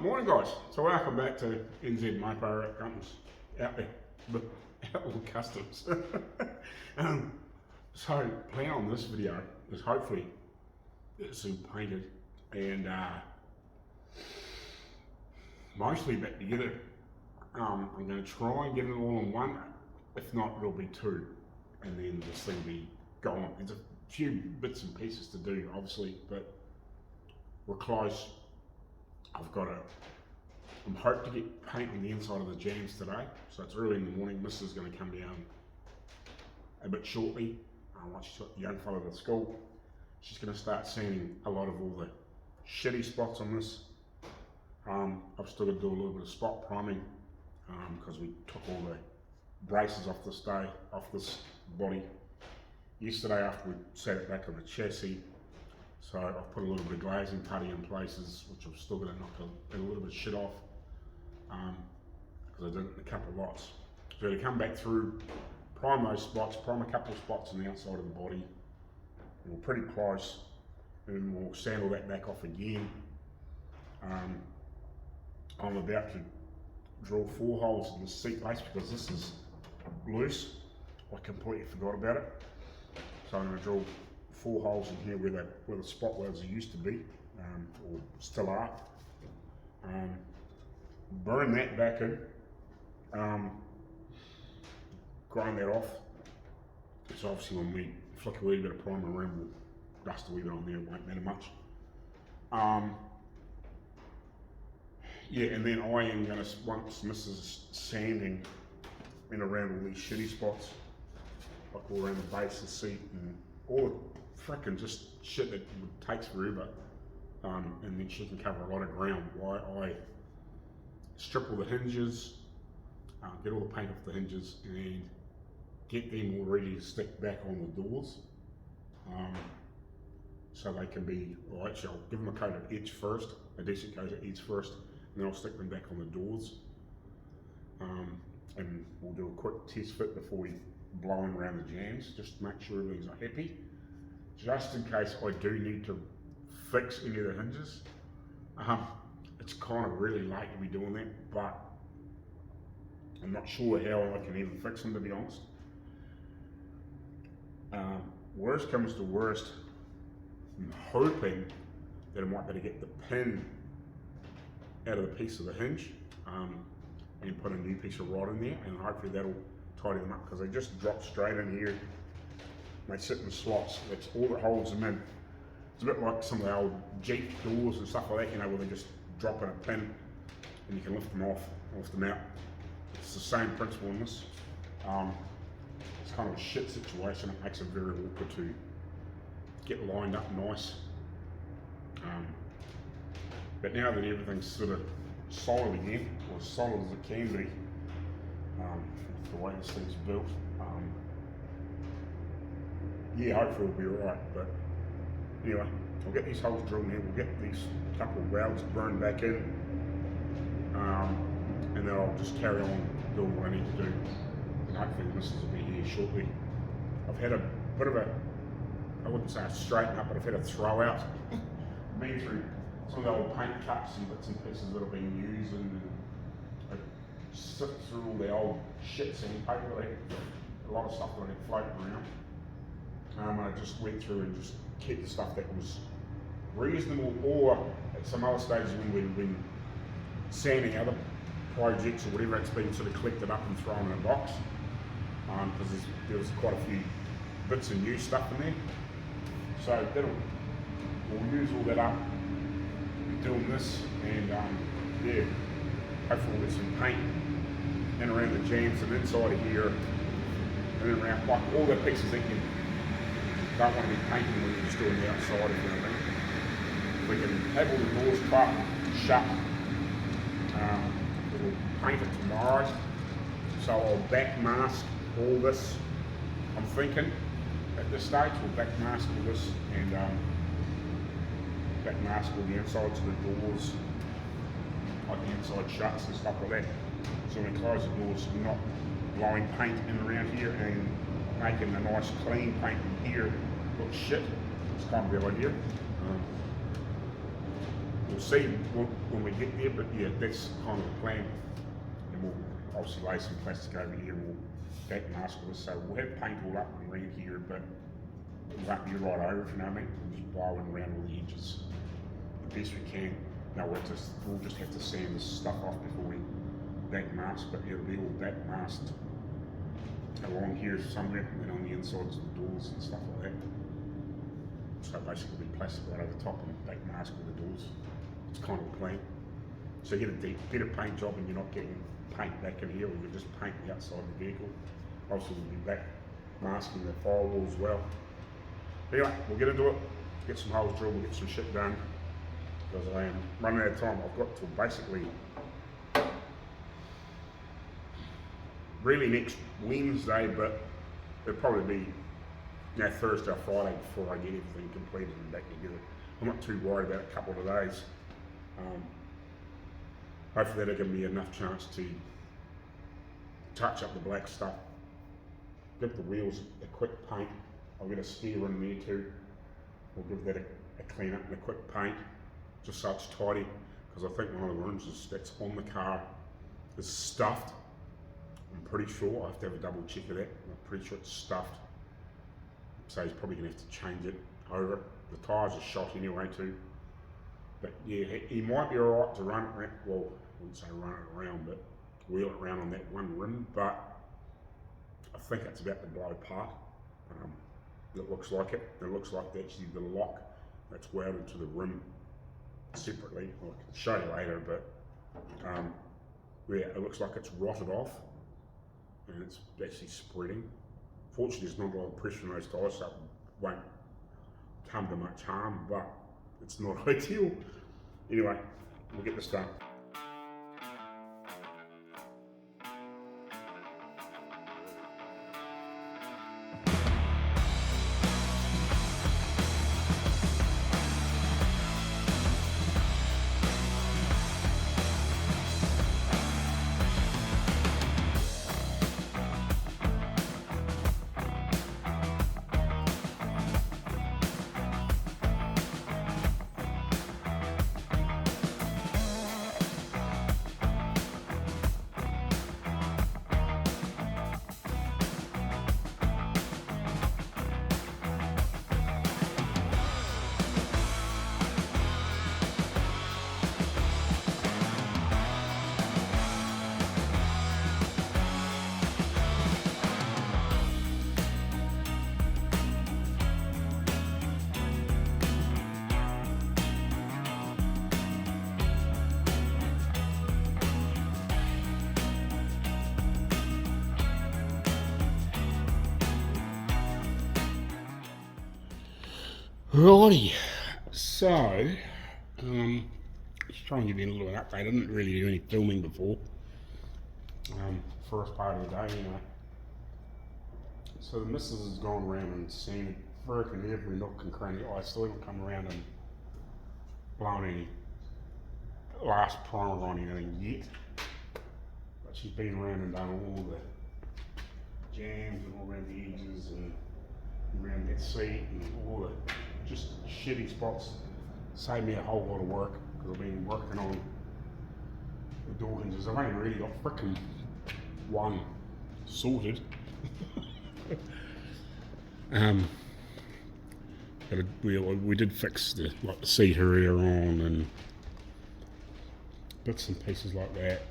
Morning guys, so welcome back to NZ Marko Outlaw Kustoms. So plan on this video is hopefully it's all painted and mostly back together. I'm going to try and get it all in one, if not it'll be two, and then this thing will be gone. There's a few bits and pieces to do obviously, but we're close. I'm hoping to get paint on the inside of the jams today, so it's early in the morning. Mrs. is going to come down a bit shortly. Once she's got the young fella to school, she's going to start sanding a lot of all the shitty spots on this. I've still got to do a little bit of spot priming because we took all the braces off this body yesterday after we set it back on the chassis. So I've put a little bit of glazing putty in places, which I'm still going to knock a little bit of shit off because I did it in a couple of lots. So to come back through, prime those spots, prime a couple of spots on the outside of the body. We're pretty close, and we'll sand all that back off again. I'm about to drill 4 holes in the seat base because this is loose. I completely forgot about it. So I'm going to drill 4 holes in here where the spot welds used to be, or still are. Burn that back in, grind that off. So obviously when we flick a wee bit of primer around, we'll dust a wee bit on there, it won't matter much. Yeah, and then I am going to, once Mrs. sanding in around all these shitty spots, like all around the base of the seat and all the frickin' just shit that takes forever, and then she can cover a lot of ground. I strip all the hinges, get all the paint off the hinges, and get them all ready to stick back on the doors, so they can be, well actually I'll give them a coat of edge first, a decent coat of edge first, and then I'll stick them back on the doors, and we'll do a quick test fit before we blow in around the jams, just to make sure everything's happy, just in case I do need to fix any of the hinges. It's kind of really late to be doing that, but I'm not sure how I can even fix them, to be honest. Worst comes to worst, I'm hoping that I might be able to get the pin out of the piece of the hinge and put a new piece of rod in there, and hopefully that'll tidy them up, because they just drop straight in here. They sit in the slots. That's all that holds them in. It's a bit like some of the old Jeep doors and stuff like that, you know, where they just drop in a pin and you can lift them off, lift them out. It's the same principle in this. It's kind of a shit situation. It makes it very awkward to get lined up nice. But now that everything's sort of solid again, or as solid as it can be, with the way this thing's built, yeah, hopefully it'll be alright. But anyway, I'll get these holes drilled here, we'll get these couple of welds burned back in, and then I'll just carry on doing what I need to do, and hopefully the missus will be here shortly. I've had a bit of a, I wouldn't say a straighten up, but I've had a throw out. Been through some of the old paint cuts and bits and pieces that have been used, and I sift through all the old shit sandpaper, a lot of stuff that I had floating around. I just went through and just kept the stuff that was reasonable, or at some other stages when we've been sanding other projects or whatever, it's been sort of collected up and thrown in a box, because there was quite a few bits of new stuff in there. So we'll use all that up doing this, and yeah, hopefully we'll get some paint in around the jams and inside of here, and then around like all the pieces that you don't want to be painting when you're just doing the outside, if you know what I mean. We can have all the doors cut, shut. We'll paint it tomorrow, so I'll back mask all this. I'm thinking at this stage we'll back mask all this, and back mask all the insides of the doors, like the inside shuts and stuff like that. So when we close the doors, we're not blowing paint in around here and making a nice clean paint in here look shit. It's kind of the idea. we'll see when we get there, but yeah, that's kind of the plan. And we'll obviously lay some plastic over here and we'll back mask with this, so we'll have paint all up and around here, but it won't be right over, if you know what I mean. We'll just blowing around all the edges the best we can. No, we'll just have to sand this stuff off before we back mask, but it'll be all back masked along here somewhere, and on the insides of the doors and stuff like that. So basically it'll be plastic right over the top and back mask with the doors. It's kind of the plan. So you get a better paint job and you're not getting paint back in here, or you just paint the outside of the vehicle. Obviously we'll be back masking the firewall as well. Anyway, we'll get into it, get some holes drilled, we'll get some shit done, because I am running out of time. I've got till basically really next Wednesday, but it'll probably be Thursday or Friday before I get everything completed and back together. I'm not too worried about a couple of days. Hopefully that'll give me enough chance to touch up the black stuff, give the wheels a quick paint. I'll get a spare in there too. We'll give that a clean up and a quick paint, just so it's tidy, because I think one of the rims that's on the car is stuffed. I'm pretty sure. I have to have a double check of that. I'm pretty sure it's stuffed. So he's probably going to have to change it over. The tyres are shot anyway too. But yeah, he might be alright to run it around, well, I wouldn't say run it around, but wheel it around on that one rim, but I think it's about to blow apart. It looks like it. It looks like actually the lock that's welded to the rim separately. I can show you later, but yeah, it looks like it's rotted off and it's actually spreading. Fortunately, there's not a lot of pressure on those tyres, so it won't come to much harm, but it's not ideal. Anyway, we'll get this done. Righty, so just trying to give you a little update. I didn't really do any filming before, first part of the day, you know. So the missus has gone around and seen freaking every nook and cranny. I still haven't come around and blown any last primer on anything yet, but she's been around and done all the jams and all around the edges and around that seat and all the just shitty spots. Saved me a whole lot of work, because I've been working on the door hinges. I've only really got frickin' one sorted. But we did fix the seat area on and bits and pieces like that.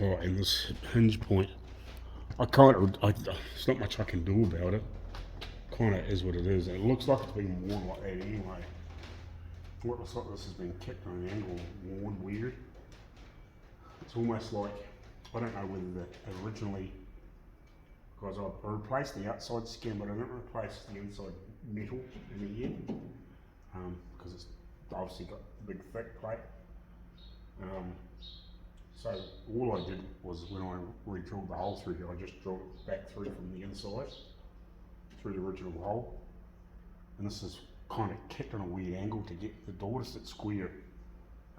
Oh, and this hinge point, there's not much I can do about it. Kind of is what it is, and it looks like it's been worn like that anyway. It looks like this has been kicked on an angle, worn weird. It's almost like, I don't know whether originally, because I replaced the outside skin, but I didn't replace the inside metal in the end, because it's obviously got a big thick plate. So all I did was, when I re-drilled the hole through here, I just drilled it back through from the inside, through the original hole. And this is kind of kicked on a weird angle to get the door to sit square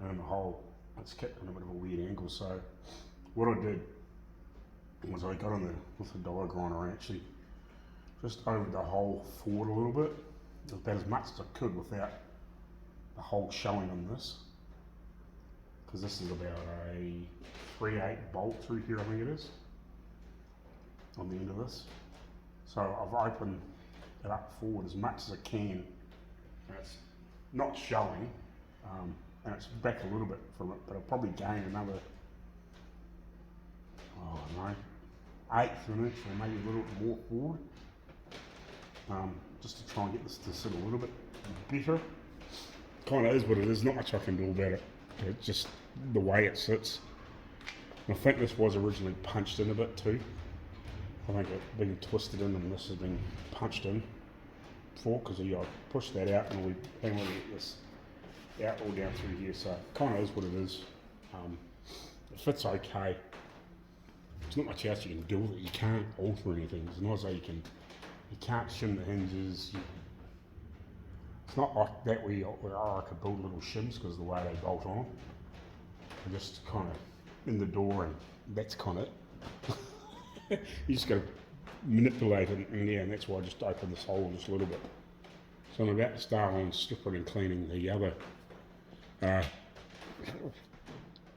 in the hole. It's kicked on a bit of a weird angle. So what I did was I got on with the die grinder and actually just over the hole forward a little bit, about as much as I could without the hole showing on this. because this is about a 3/8 bolt through here, I think it is, on the end of this. So I've opened it up forward as much as I can. And it's not showing, and it's back a little bit from it, but I'll probably gain another, oh no, 1/8 of an inch or maybe a little bit more forward, just to try and get this to sit a little bit better. Kind of is what it is, not much I can do about it. It's just the way it sits. And I think this was originally punched in a bit too. I think it's been twisted in and this has been punched in before, because I pushed that out and we hammered this outlaw down through here, so it kind of is what it is. It fits okay. There's not much else you can do with it. You can't alter anything. It's not as though you can't shim the hinges. It's not like that where I could build little shims because of the way they bolt on. They're just kind of in the door, and that's kind of it. You just got to manipulate it, and that's why I just opened this hole just a little bit. So I'm about to start on stripping and cleaning the other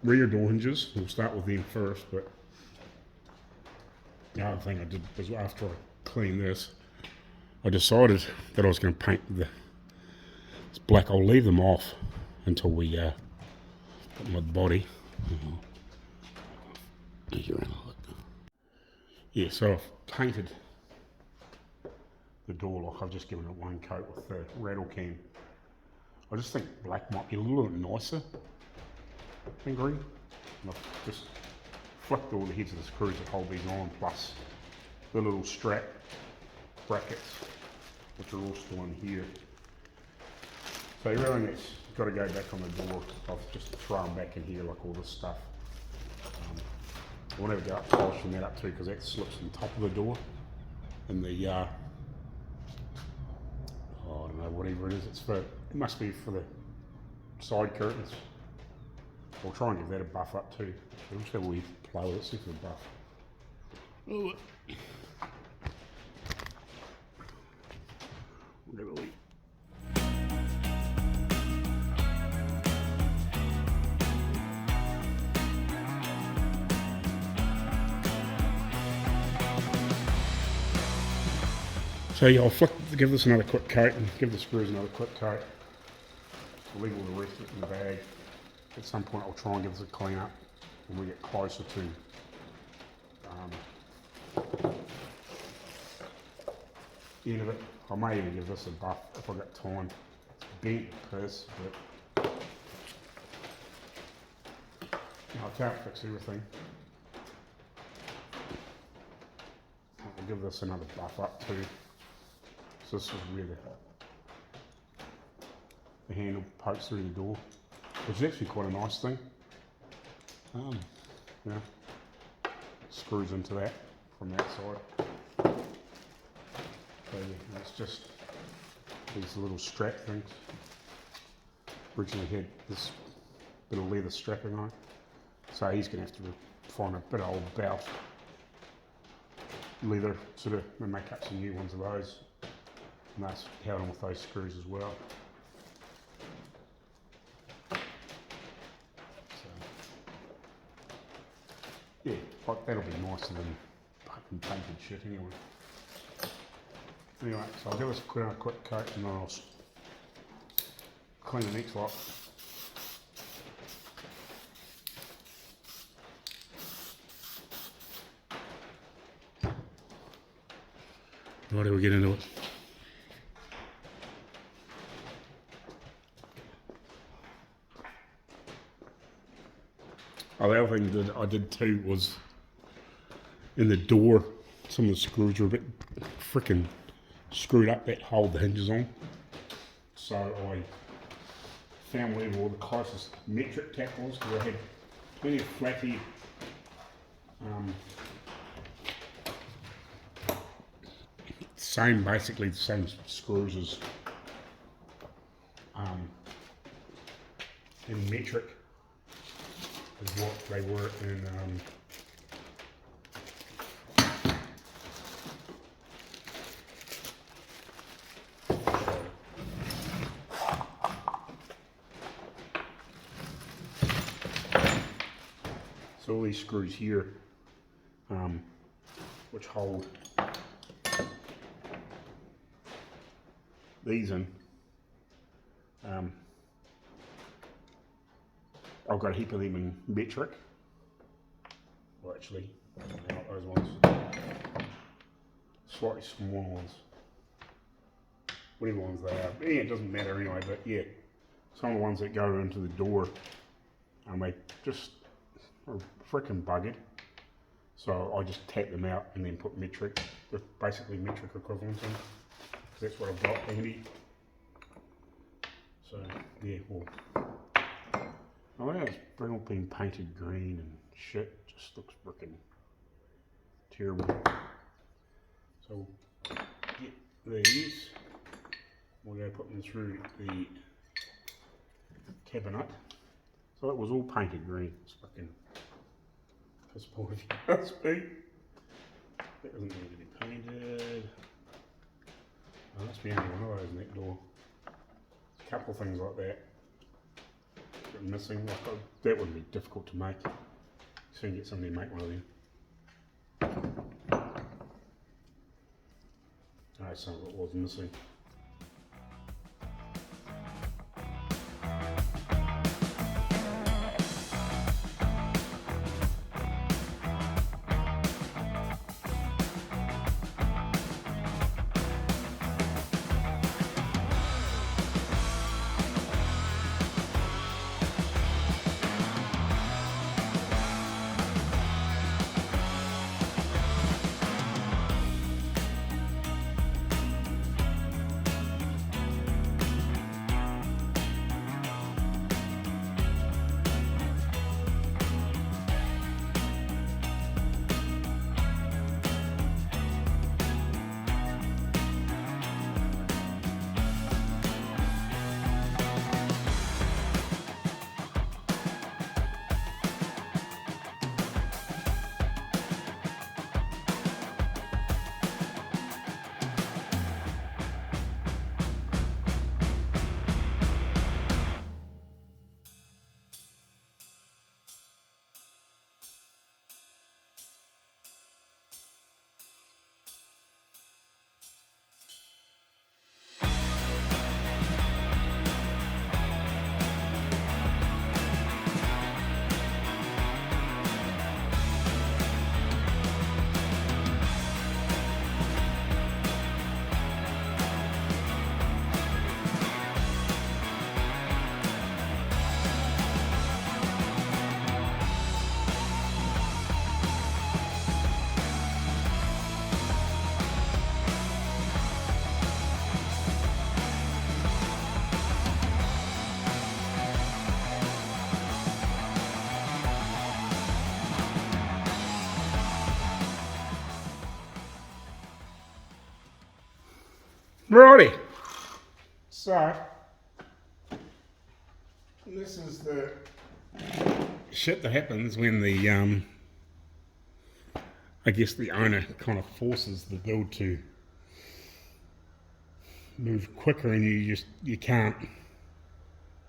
rear door hinges. We'll start with them first, but the other thing I did was after I cleaned this, I decided that I was going to paint this black. I'll leave them off until we put them on the body. Yeah, so I've painted the door lock. I've just given it one coat with the rattle can. I just think black might be a little bit nicer than green. And I've just flipped all the heads of the screws that hold these on, plus the little strap brackets, which are all still in here. So everything that's got to go back on the door, I've just thrown back in here, like all this stuff. I want to go up polishing that up too, because that slips on top of the door. And the, I don't know, whatever it is, it must be for the side curtains. I'll try and give that a buff up too. We'll just have a wee play with it, see if it's a buff. Oh, whatever we. So yeah, I'll give this another quick coat and give the screws another quick coat. I'll leave all the rest of it in the bag. At some point I'll try and give this a clean up when we get closer to the end of it. I may even give this a buff if I've got time. It's bent piss, but I can't fix everything. I'll give this another buff up too. So this is where the handle pokes through the door, which is actually quite a nice thing. Yeah, screws into that from that side. So yeah, it's just these little strap things. Originally had this bit of leather strapping on it, so he's going to have to find a bit of old belt leather sort of and make up some new ones of those. And that's held on with those screws as well. So, yeah, that'll be nicer than fucking painted shit anyway. Anyway, so I'll give this a quick coat and then I'll clean the next lot. Right, do we get into it? Oh, the other thing that I did too was in the door, some of the screws were a bit freaking screwed up that hold the hinges on. So I found where all the closest metric tap was, because I had plenty of flathead basically the same screws as in metric is what they were in So all these screws here, which hold these in, I've got a heap of them in metric. Well, actually, not those ones. Slightly smaller ones. Whatever ones they are. Yeah, it doesn't matter anyway, but yeah. Some of the ones that go into the door, they just are freaking buggered. So I just tap them out and then put metric, with basically metric equivalents in. Because that's what I've got handy. So, yeah, well. Oh yeah, it's all been painted green and shit. Just looks freaking terrible. So get these. We're going to put them through the cabinet. So it was all painted green. It's fucking piss poor if you ask me. That doesn't need to be painted. Oh, that's the only one of those in that door. A couple of things like that. Missing, like, that wouldn't be difficult to make. So you can get somebody to make one of them. Alright, some of it was missing. Righty. So, this is the shit that happens when the, I guess the owner kind of forces the build to move quicker and you can't,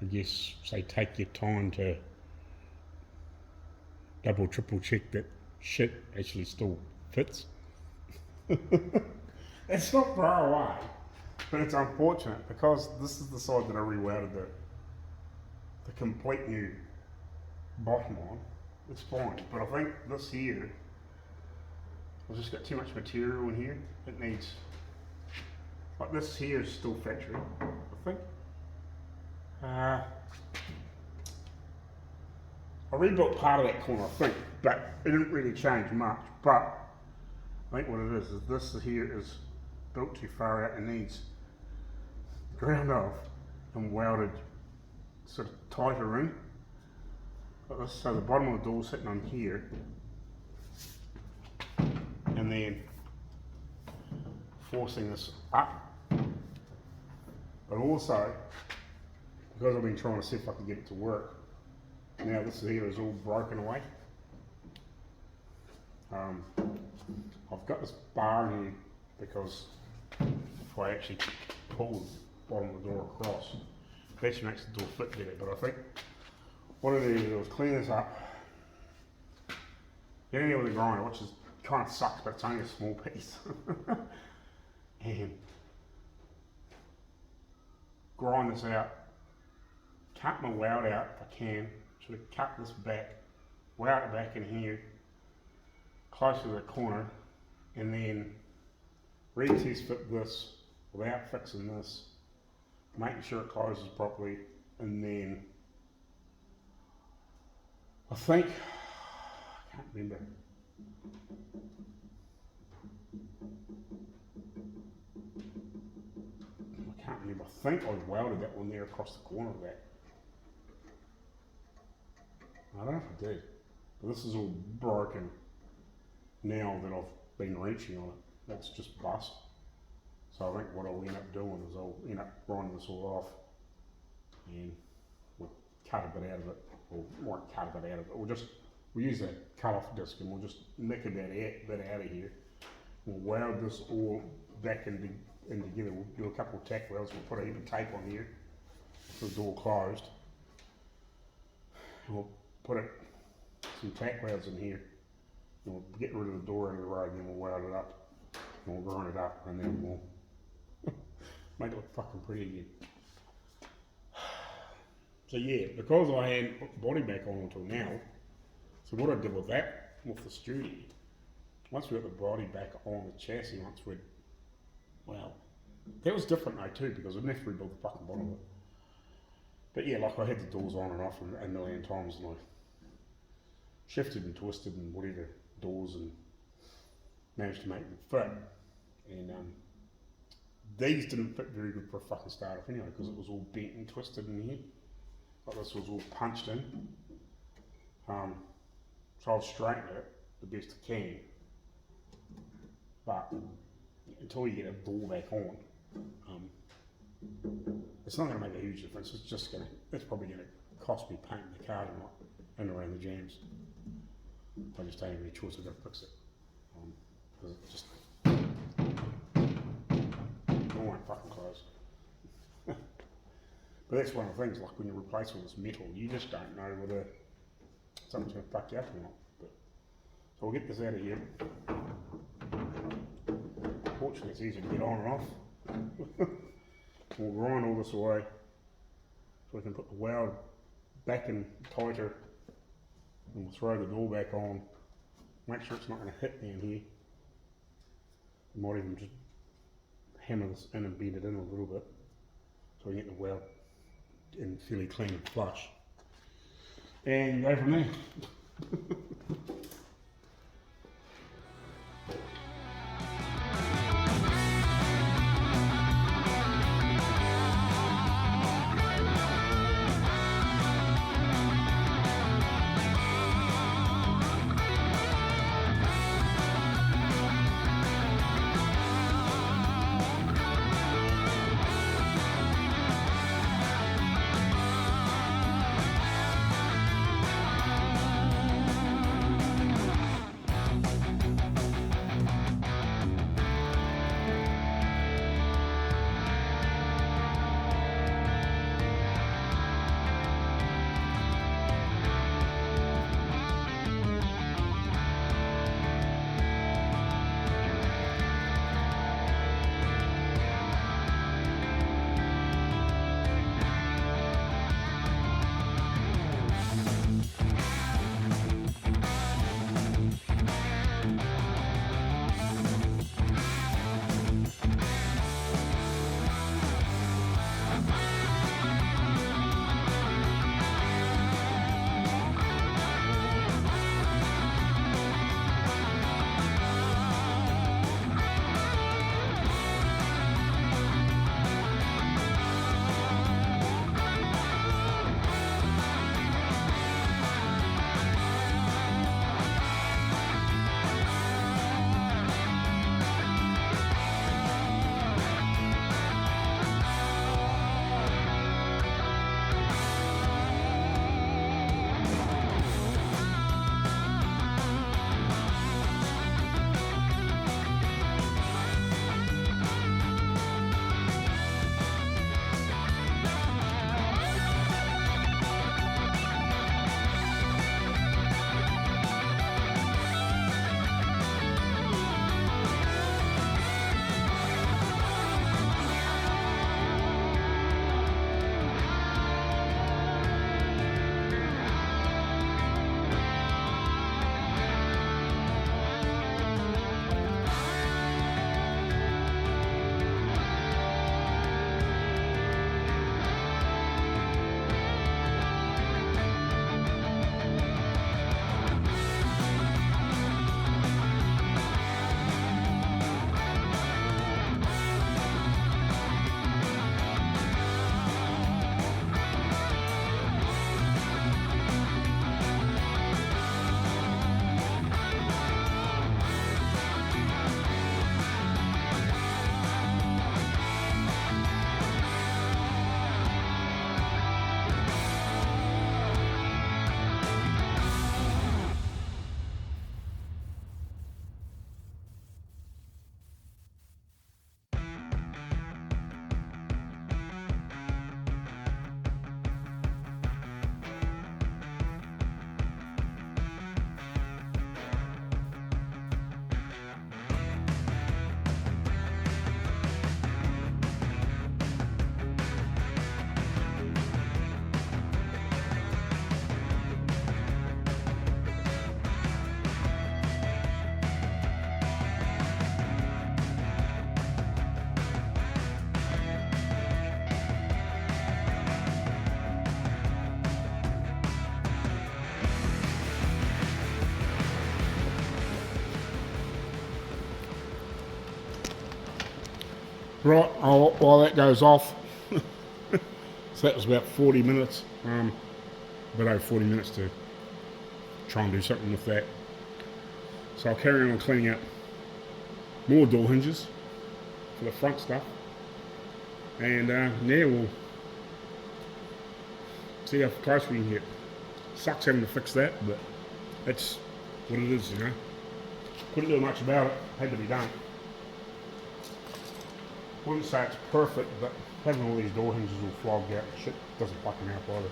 I guess, say take your time to double, triple check that shit actually still fits. It's not far away. But it's unfortunate because this is the side that I rerouted the complete new bottom on. It's fine, but I think this here, I've just got too much material in here. It needs, like this here is still factory, I think. I rebuilt part of that corner, I think, but it didn't really change much. But I think what it is this here is built too far out and needs ground off and welded sort of tighter in. Like this, so the bottom of the door sitting on here, and then forcing this up. But also, because I've been trying to see if I can get it to work, now this here is all broken away. I've got this bar in here because if I actually pull the bottom of the door across, it actually makes the door fit better. But I think what I need to do is clean this up, get in there with a grinder, which is kind of sucks, but it's only a small piece. And grind this out, cut my weld out if I can, sort of cut this back, weld it back in here, close to the corner, and then retest fit this without fixing this, making sure it closes properly, and then I think, I can't remember, I think I welded that one there across the corner of that. I don't know if I did, but this is all broken now that I've been wrenching on it. That's just bust. So I think what I'll end up doing is I'll end up grinding this all off and we'll cut a bit out of it, or won't cut a bit out of it, we'll use that cut off disc and we'll just nick a bit out of here. We'll weld this all back in together. We'll do a couple of tack welds, we'll put a heap of tape on here so the door closed. And we'll put some tack welds in here and we'll get rid of the door out of the road, and then we'll weld it up and we'll grind it up, and then we'll make it look fucking pretty again. So yeah, because I hadn't put the body back on until now, so what I did with that, with the studio, once we got the body back on the chassis, well, that was different though too, because I'd never rebuilt the fucking bottom of it. But yeah, like I had the doors on and off a million times, and I shifted and twisted and whatever doors, and managed to make them fit. And these didn't fit very good for a fucking start off anyway, because it was all bent and twisted in here. Like this was all punched in. So I'll straighten it the best I can. But until you get a door back on, it's not going to make a huge difference. It's probably going to cost me painting the car tonight and around the jams. I just don't have any choice, I've got to fix it. Because it just, it won't fucking close. But that's one of the things, like when you replace all this metal, you just don't know whether something's going to fuck you up or not. So we'll get this out of here. Fortunately, it's easy to get on and off. We'll grind all this away so we can put the weld back in tighter, and we'll throw the door back on. Make sure it's not going to hit down here. We might even just hammer this in and bend it in a little bit so we can get the weld in fairly clean and flush. And go from there. Right, while that goes off, so that was about 40 minutes, but over 40 minutes to try and do something with that. So I'll carry on cleaning up more door hinges for the front stuff, and yeah, we'll see how close we can get. Sucks having to fix that, but that's what it is, you know. Couldn't do much about it, had to be done. Wouldn't say it's perfect, but having all these door hinges all flogged out, shit doesn't fucking help either.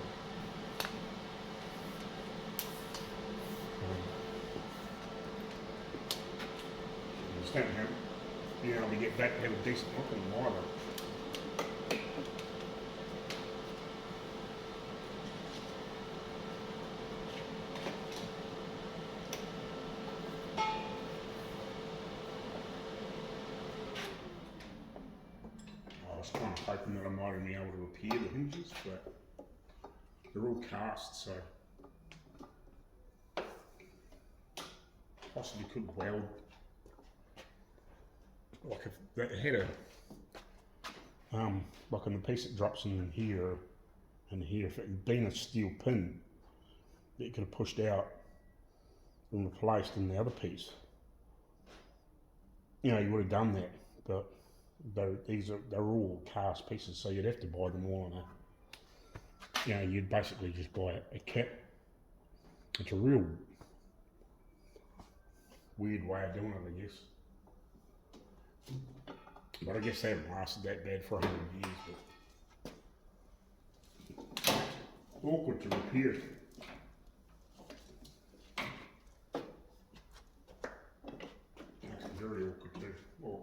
Understand how being able to get back to have a decent looking lighter. I was kind of hoping that I might have been able to repair the hinges, but they're all cast, so possibly could weld. Like if that had a, like on the piece that drops in here, if it had been a steel pin that you could have pushed out and replaced in the other piece, you know, you would have done that, but they're all cast pieces, so you'd have to buy them all in a, you know, you'd basically just buy a kit. It's a real weird way of doing it, I guess. But I guess they haven't lasted that bad for 100 years, but awkward to repair. That's very awkward too. Well,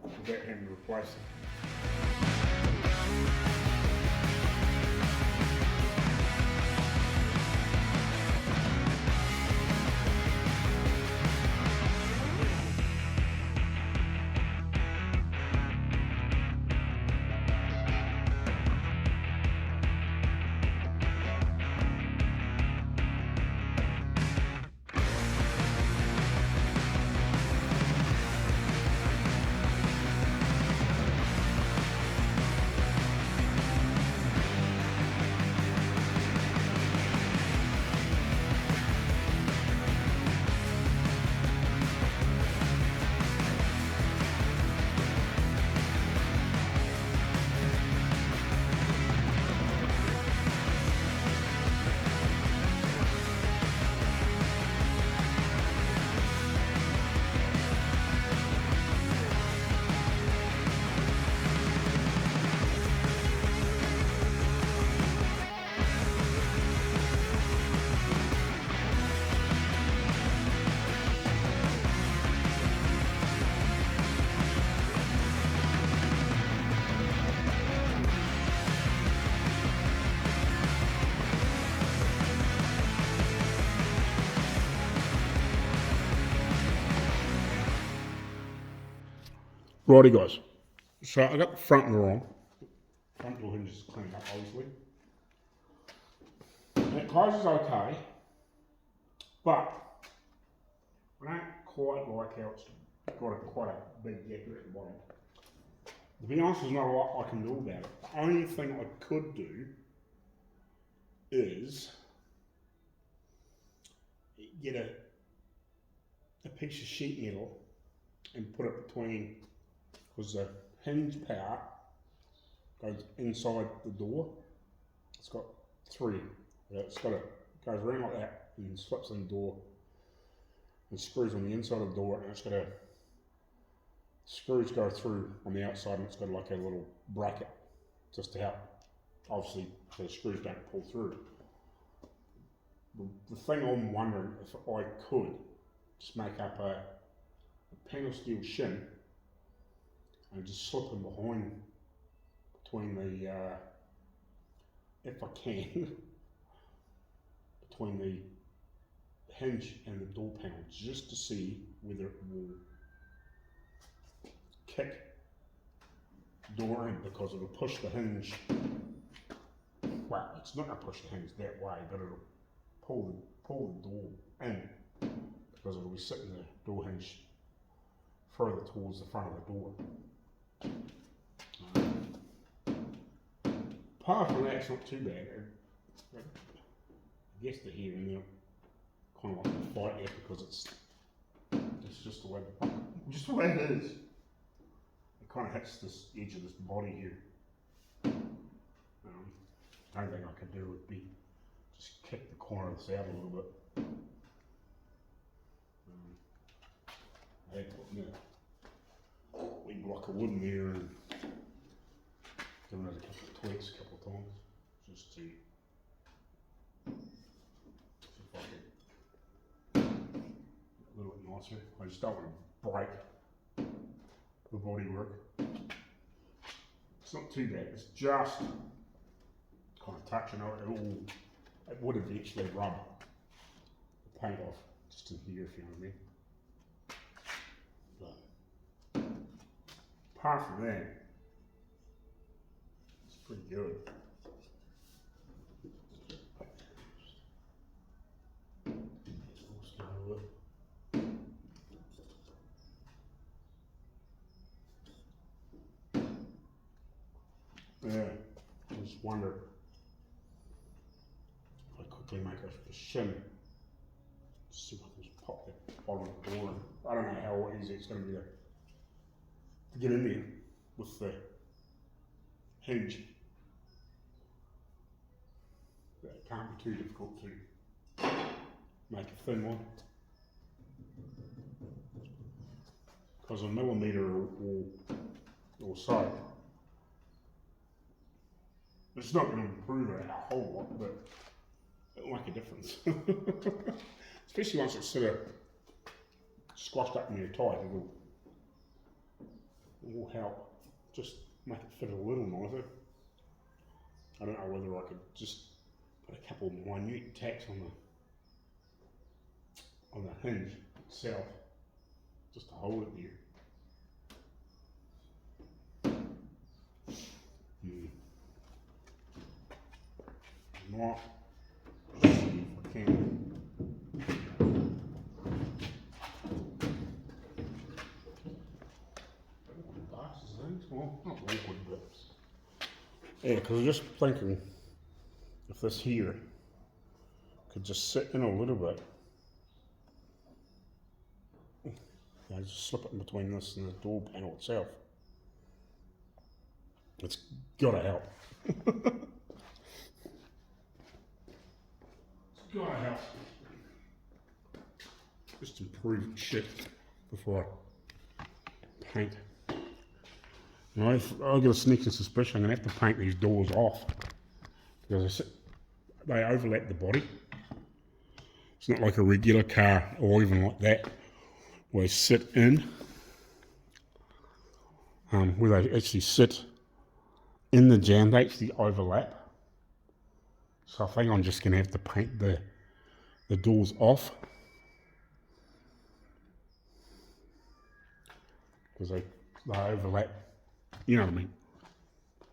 without having to replace it. Righty guys, so I got the front door on. Front door hinge is cleaned up obviously. And it closes okay, but I don't quite like how it's got quite a big gap at the bottom. To be honest, there's not a lot I can do about it. The only thing I could do is get a piece of sheet metal and put it between, because the hinge part goes inside the door. It's got three. It's got goes around like that and slips in the door and screws on the inside of the door, and it's got screws go through on the outside, and it's got like a little bracket just to help, obviously, so the screws don't pull through. The thing I'm wondering if I could just make up a panel steel shim and just slip them behind between the, if I can, between the hinge and the door panel, just to see whether it will kick the door in, because it'll push the hinge, well, it's not going to push the hinge that way, but it'll pull the door in, because it'll be sitting the door hinge further towards the front of the door. Apart from that, it's not too bad. I guess the here and there kind of like to fight there because it's just the way it is. It kind of hits this edge of this body here. The only thing I could do would be just kick the corner of this out a little bit. I had put in a wee block of wood in there and given it a couple of tweaks a couple of times just to see if I could get a little bit nicer. I just don't want to break the bodywork. It's not too bad, it's just kind of touching it. It would eventually rub the paint off just in here, if you know what I mean. But apart from that, it's pretty good. Yeah, I just wonder if I quickly make a shim. See if I can just pop the bottom of the door. I don't know how easy it's going to be to get in there with the hinge. But it can't be too difficult to make a thin one. Because a millimetre or so, it's not going to improve it a whole lot, but it'll make a difference. Especially once it's sort of squashed up in there tight, it will help just make it fit a little nicer. I don't know whether I could just put a couple of minute tacks on the hinge itself, just to hold it there. Might see if I can. Well, not awkward, but yeah, because I'm just thinking if this here could just sit in a little bit. I just slip it in between this and the door panel itself. It's gotta help. It's gotta help. Just improve shit before I paint. I've got a sneaking suspicion I'm going to have to paint these doors off because they overlap the body. It's not like a regular car or even like that where they sit in, where they actually sit in the jam, they actually overlap. So I think I'm just going to have to paint the doors off because they overlap. You know what I mean?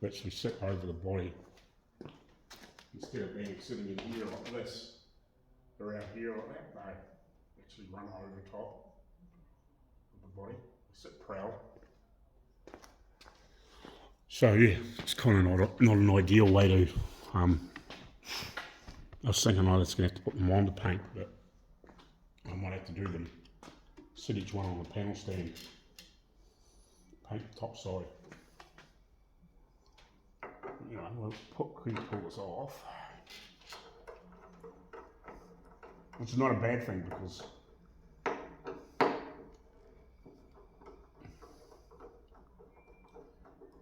They actually sit over the body instead of being sitting in here like this, around here like that. They actually run over top of the body. They sit proud. So yeah, it's kind of not an ideal way to. I was thinking I was going to have to put them on to paint, but I might have to do them. Sit each one on the panel stand. Paint the top side. You know, we'll pull this off, which is not a bad thing because I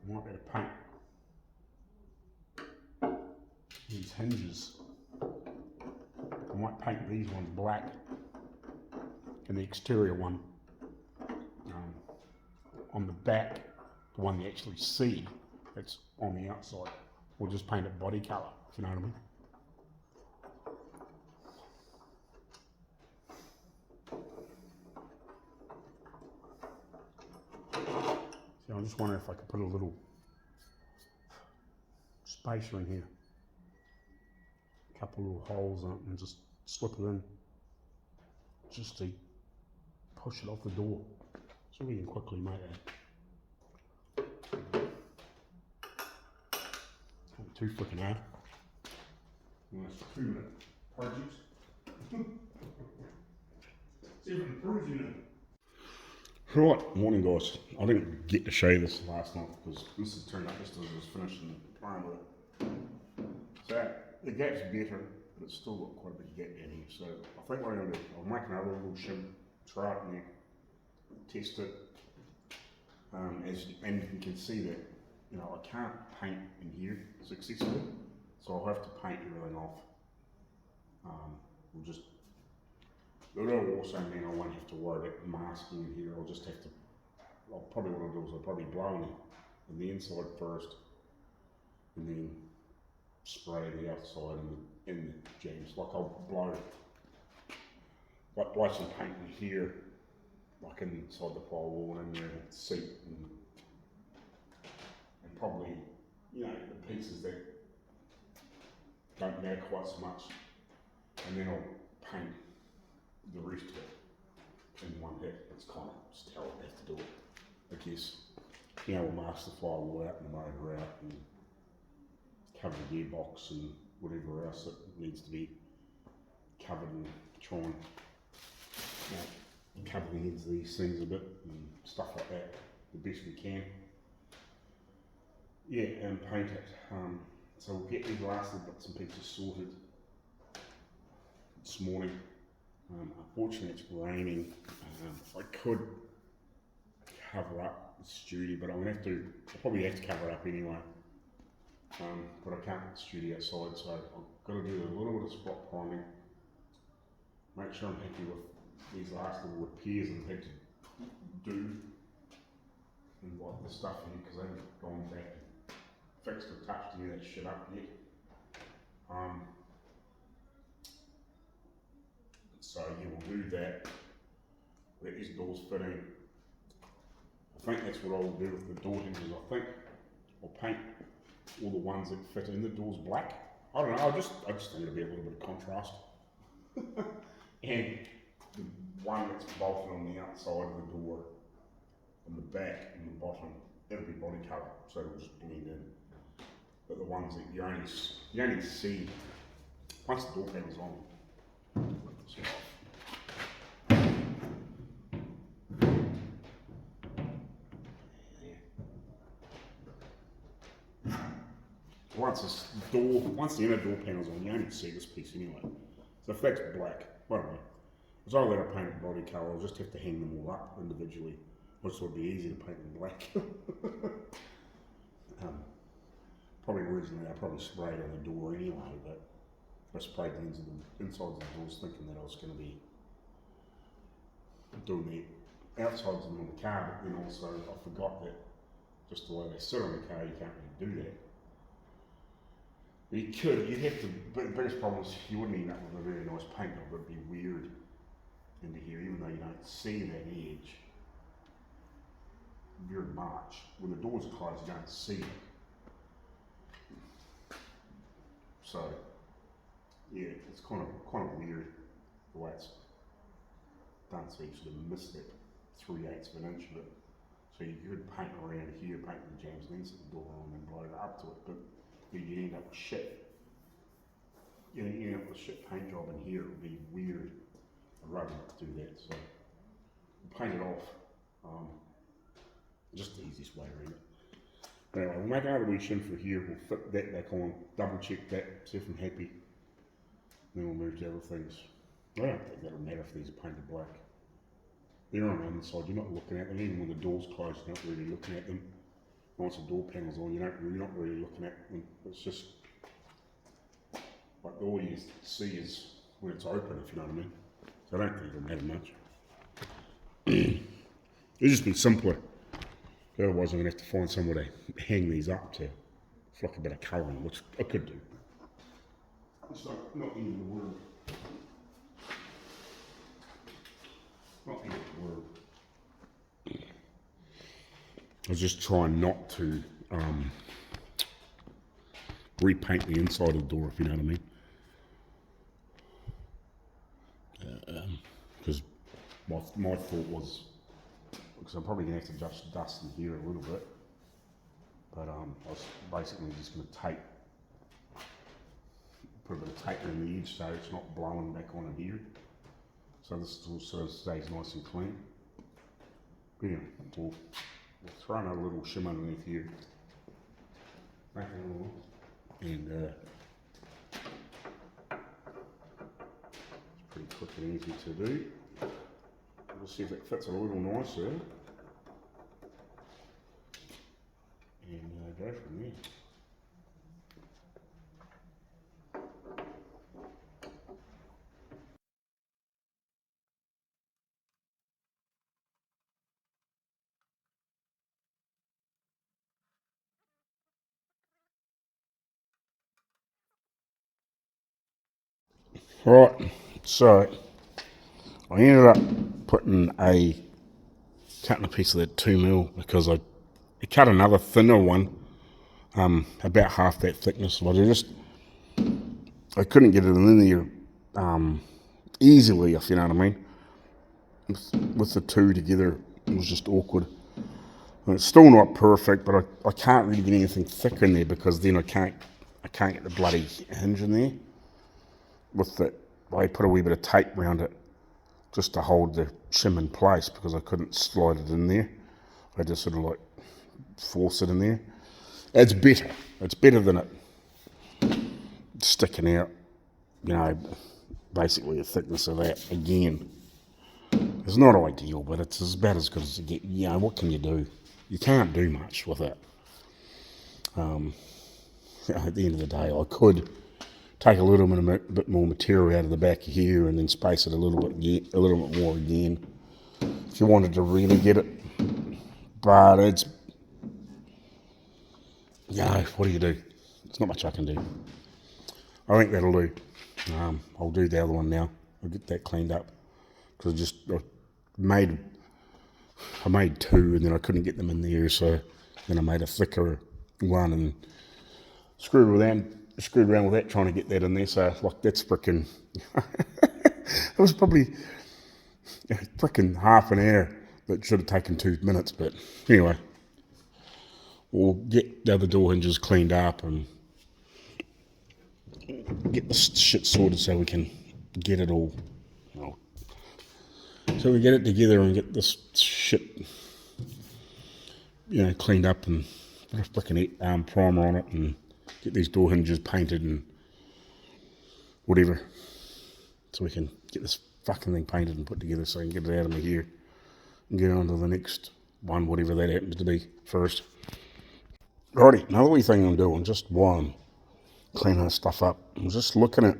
might be able to paint these hinges. I might paint these ones black and the exterior one on the back, the one you actually see. It's on the outside. We'll just paint it body colour, if you know what I mean. So I'm just wondering if I could put a little spacer in here. A couple little holes in it and just slip it in. Just to push it off the door. So we can quickly make that. Not too freaking hard. Nice 2-minute projects. See if it improves, you know. Right, morning guys. I didn't get to show you this last night because this has turned up just as I was finishing playing with it. So the gap's better, but it's still got quite a bit of gap down here. So I think what I'm going to do, I'll make another little shim, try it in there, test it. And you can see that, you know, I can't paint in here successfully, so I'll have to paint everything off. It'll also mean I won't have to worry about masking in here. I'll just have to, probably what I'll do is I'll probably blow in the inside first, and then spray the outside in the jams. Like I'll blow some paint in here, like inside the firewall and in the seat, and probably, you know, the pieces that don't matter quite so much, and then I'll paint the rest of it in one hit. It's kind of just how I have to do it, I guess. You know, we'll mask the firewall out and the motor out and cover the gearbox and whatever else that needs to be covered, and try and, you know, cover the ends of these things a bit and stuff like that the best we can. Yeah, and paint it. So we'll get these last little bits and pieces sorted this morning. Unfortunately it's raining. I could cover up the studio, but I'll probably have to cover it up anyway. But I can't put the studio outside, so I've got to do a little bit of spot priming. Make sure I'm happy with these last little repairs I've had to do, and like the stuff here, because I haven't gone back and fixed or touched any of that shit up yet. So yeah, we'll do that. Let these doors fit in. I think that's what I'll do with the door hinges. I think I'll paint all the ones that fit in the doors black. I don't know, I just think it'll be a little bit of contrast. And the one that's bolted on the outside of the door, on the back and the bottom, it'll be body colour, so it'll just blend in. But the ones that you only see once the door panel's on. So, once the inner door panel's on, you only see this piece anyway. So if that's black, whatever. As I let it paint it body colour, I'll just have to hang them all up individually, which would be easy to paint them black. Probably originally I sprayed on the door anyway, but I sprayed the insides of the doors thinking that I was going to be doing the outsides of them on the car, but then also I forgot that just the way they sit on the car, you can't really do that. But you'd have to, but the biggest problem is you wouldn't end up with a very nice paint job. It'd be weird into here, even though you don't see that edge very much. When the doors are closed, you don't see it. So yeah, it's kind of weird the way it's done. So you sort of miss that 3/8 of an inch of it. So you could paint around here, paint the jams, and then set the door on and blow it up to it. But you end up with shit. You end up with a shit paint job in here. It would be weird. I'd rather not do that. So we'll paint it off. Just the easiest way around it. But anyway, we'll make another wee shim for here. We'll fit that back on, double check that, see if I'm happy. Then we'll move to other things. I don't think that'll matter if these are painted black. They're on the inside, you're not looking at them. Even when the door's closed, you're not really looking at them. Once the door panel's on, you're not really looking at them. It's just like all you see is when it's open, if you know what I mean. So I don't think it'll matter much. It'll just be simpler. Otherwise I'm going to have to find somewhere to hang these up to flick a bit of colour in, which I could do. It's not the end of the world. Not the end of the world. I was just trying not to repaint the inside of the door, if you know what I mean. Because my thought was because I'm probably going to have to adjust the dust in here a little bit. But I was basically just going to tape, put a bit of tape around the edge so it's not blowing back on in here. So this all sort of stays nice and clean. But yeah, we'll throw in a little shim underneath here. Make it all, and it's pretty quick and easy to do. We'll see if it fits a little nicer. And go from there. Right, so I ended up putting cutting a piece of that 2mm because I cut another thinner one, about half that thickness, but I couldn't get it in there easily, if you know what I mean. With the two together, it was just awkward. And it's still not perfect, but I can't really get anything thick in there because then I can't get the bloody hinge in there. I put a wee bit of tape around it just to hold the shim in place because I couldn't slide it in there. I just sort of like force it in there. It's better. It's better than it sticking out, you know, basically the thickness of that again. It's not ideal, but it's about as good as you get. You know, what can you do? You can't do much with it. At the end of the day, I could take a little bit more material out of the back here and then space it a little bit more again if you wanted to really get it. But it's, you know, what do you do? There's not much I can do. I think that'll do. I'll do the other one now. I'll get that cleaned up because I made two and then I couldn't get them in there, so then I made a thicker one and screwed around with that trying to get that in there. So like that's frickin' it was probably frickin' half an hour that should have taken 2 minutes, but anyway, we'll get the other door hinges cleaned up and get this shit sorted so we can get it all, so we get it together and get this shit, cleaned up and put a frickin' primer on it and get these door hinges painted and whatever, so we can get this fucking thing painted and put together so I can get it out of my hair and get on to the next one, whatever that happens to be first. Alrighty, another wee thing I'm doing, just while I'm cleaning this stuff up, I'm just looking at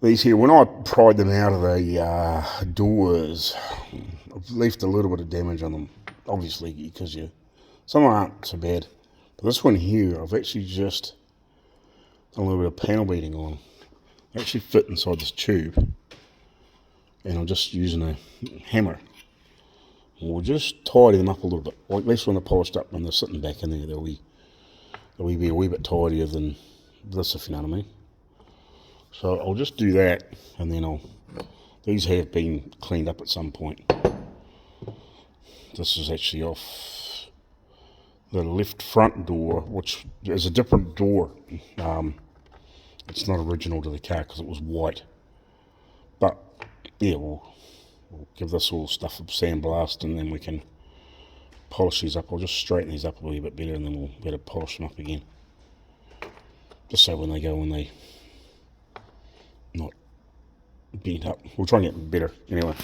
these here. When I pried them out of the doors, I've left a little bit of damage on them, obviously, because some aren't so bad. But this one here, I've actually just done a little bit of panel beating on. They actually fit inside this tube. And I'm just using a hammer. And we'll just tidy them up a little bit. Or at least when they're polished up, when they're sitting back in there, they'll be a wee bit tidier than this, if you know what I mean. So I'll just do that, and then these have been cleaned up at some point. This is actually off the left front door, which is a different door. It's not original to the car because it was white. But yeah, we'll give this all stuff a sandblast, and then we can polish these up. I'll just straighten these up a wee bit better, and then we'll be able to polish them up again. Just so when they not bent up. We'll try and get better anyway.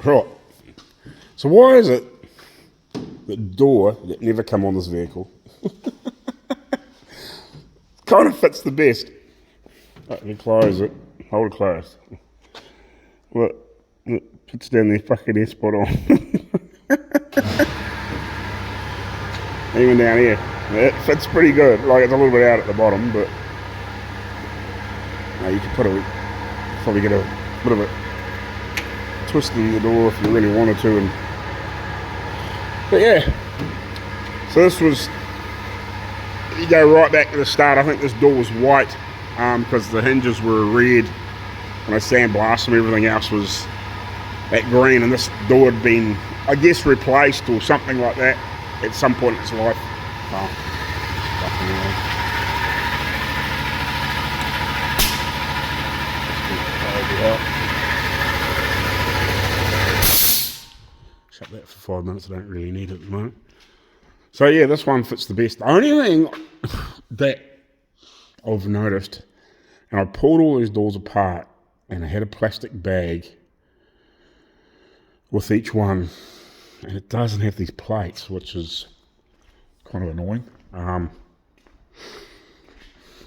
Right, so why is it the door that never come on this vehicle kind of fits the best. Let me close it. Hold it closed. Look, puts down the fucking air spot on. Even down here, it fits pretty good. Like it's a little bit out at the bottom, but you could probably get a bit of a twist in the door if you really wanted to. But yeah, so this was, you go right back to the start. I think this door was white because the hinges were red when I sandblasted them. Everything else was that green, and this door had been, I guess, replaced or something like that at some point in its life. Oh, fucking hell. Shut that for 5 minutes. I don't really need it at the moment. So yeah, this one fits the best. The only thing that I've noticed, and I pulled all these doors apart, and I had a plastic bag with each one, and it doesn't have these plates, which is kind of annoying.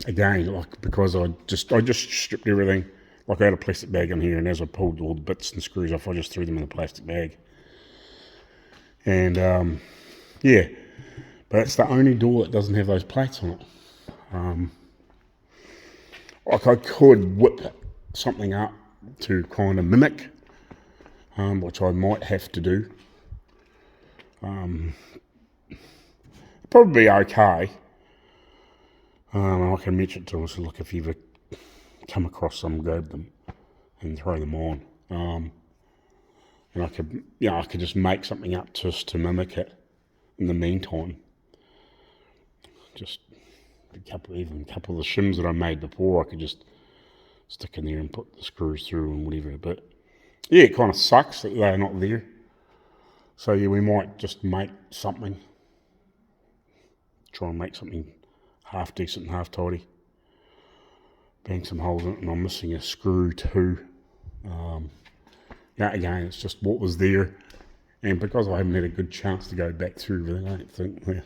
Again, like, because I just stripped everything. Like I had a plastic bag in here, and as I pulled all the bits and screws off, I just threw them in the plastic bag. And yeah, but it's the only door that doesn't have those plates on it. Like I could whip something up to kind of mimic, which I might have to do. Probably be okay. I can mention it to them, so look, if you ever come across some, grab them and throw them on. And I could just make something up just to mimic it in the meantime. Just a couple of the shims that I made before, I could just stick in there and put the screws through and whatever. But yeah, it kind of sucks that they're not there. So yeah, we might just make something. Try and make something half decent and half tidy. Bang some holes in it, and I'm missing a screw too. Yeah, again, it's just what was there, and because I haven't had a good chance to go back through everything, I don't think the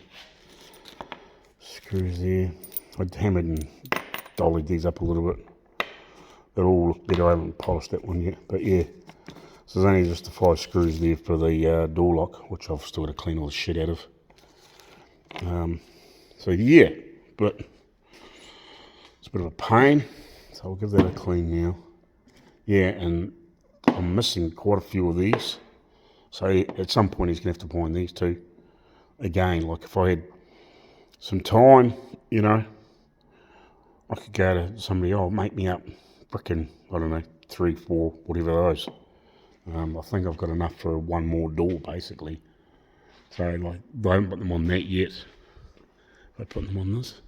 screws there. I hammered and dollied these up a little bit. They'll all look better. I haven't polished that one yet, but yeah. So there's only just the 5 screws there for the door lock, which I've still got to clean all the shit out of. So yeah, but it's a bit of a pain, so I'll give that a clean now. Yeah, and I'm missing quite a few of these, so at some point he's going to have to find these too. Again, like if I had some time, you know, I could go to somebody, make me up frickin', I don't know, 3, 4, whatever those. I think I've got enough for one more door basically. So like, I haven't put them on that yet. I put them on this.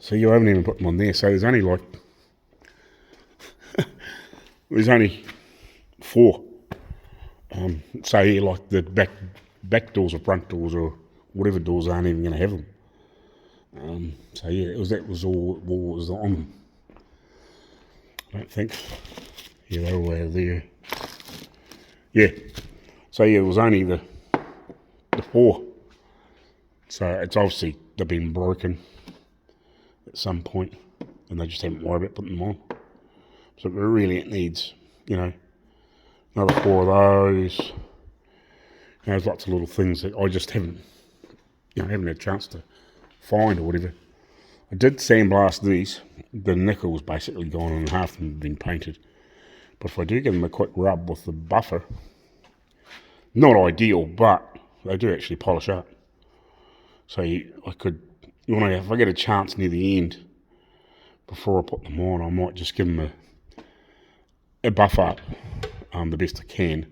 So you haven't even put them on there. So there's only like, there's only 4. So yeah, like the back doors or front doors or whatever doors aren't even going to have them. So yeah, that was all was on them. I don't think. Yeah, they're all out there. Yeah. So yeah, it was only the 4. So it's obviously they've been broken at some point, and they just haven't worried about putting them on. So really, it needs, you know, another 4 of those. You know, there's lots of little things that I just haven't had a chance to find or whatever. I did sandblast these. The nickel was basically gone, and half of them have been painted. But if I do give them a quick rub with the buffer, not ideal, but they do actually polish up. So I could, if I get a chance near the end, before I put them on, I might just give them a buff up, the best I can.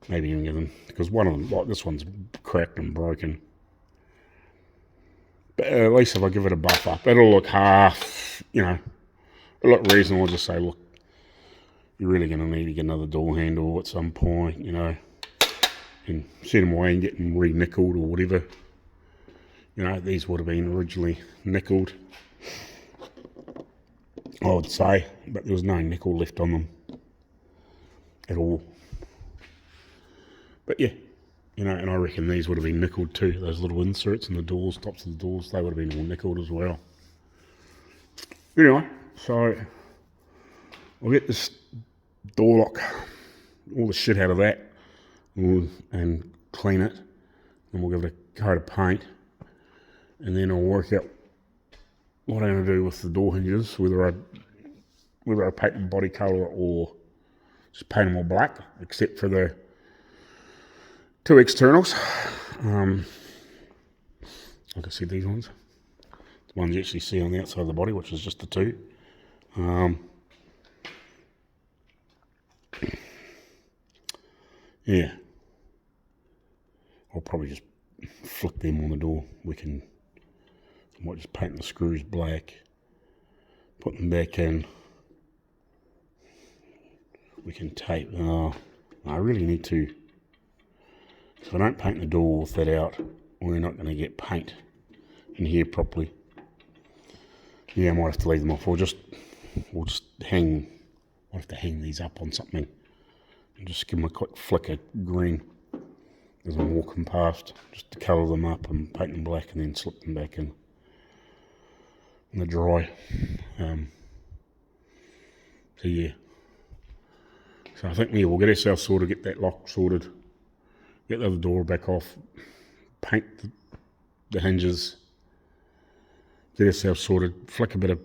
Maybe even give them, because one of them, like this one's cracked and broken. But at least if I give it a buff up, it'll look half, it'll look reasonable. I'll just say, look, you're really going to need to get another door handle at some point, and send them away and get them re-nickeled or whatever. These would have been originally nickeled, I would say, but there was no nickel left on them at all. But yeah, You know, and I reckon these would have been nickeled too. Those little inserts in the doors, tops of the doors, they would have been all nickeled as well. Anyway, so I'll get this door lock, all the shit out of that, and clean it. And we'll give it a coat of paint. And then I'll work out what I'm going to do with the door hinges, whether I paint them body colour or just paint them all black, except for the two externals. Like I said, these ones. The ones you actually see on the outside of the body, which is just the two. Yeah. I'll probably just flick them on the door. I might just paint the screws black, put them back in. We can tape. I really need to. If I don't paint the door with that out, we're not going to get paint in here properly. Yeah, I might have to leave them off. We'll just hang. I'll have to hang these up on something and just give them a quick flick of green as I'm walking past, just to colour them up and paint them black, and then slip them back in the dry. So yeah. So I think we'll get ourselves sorted, get that lock sorted, get the other door back off, paint the hinges, get ourselves sorted, flick a bit of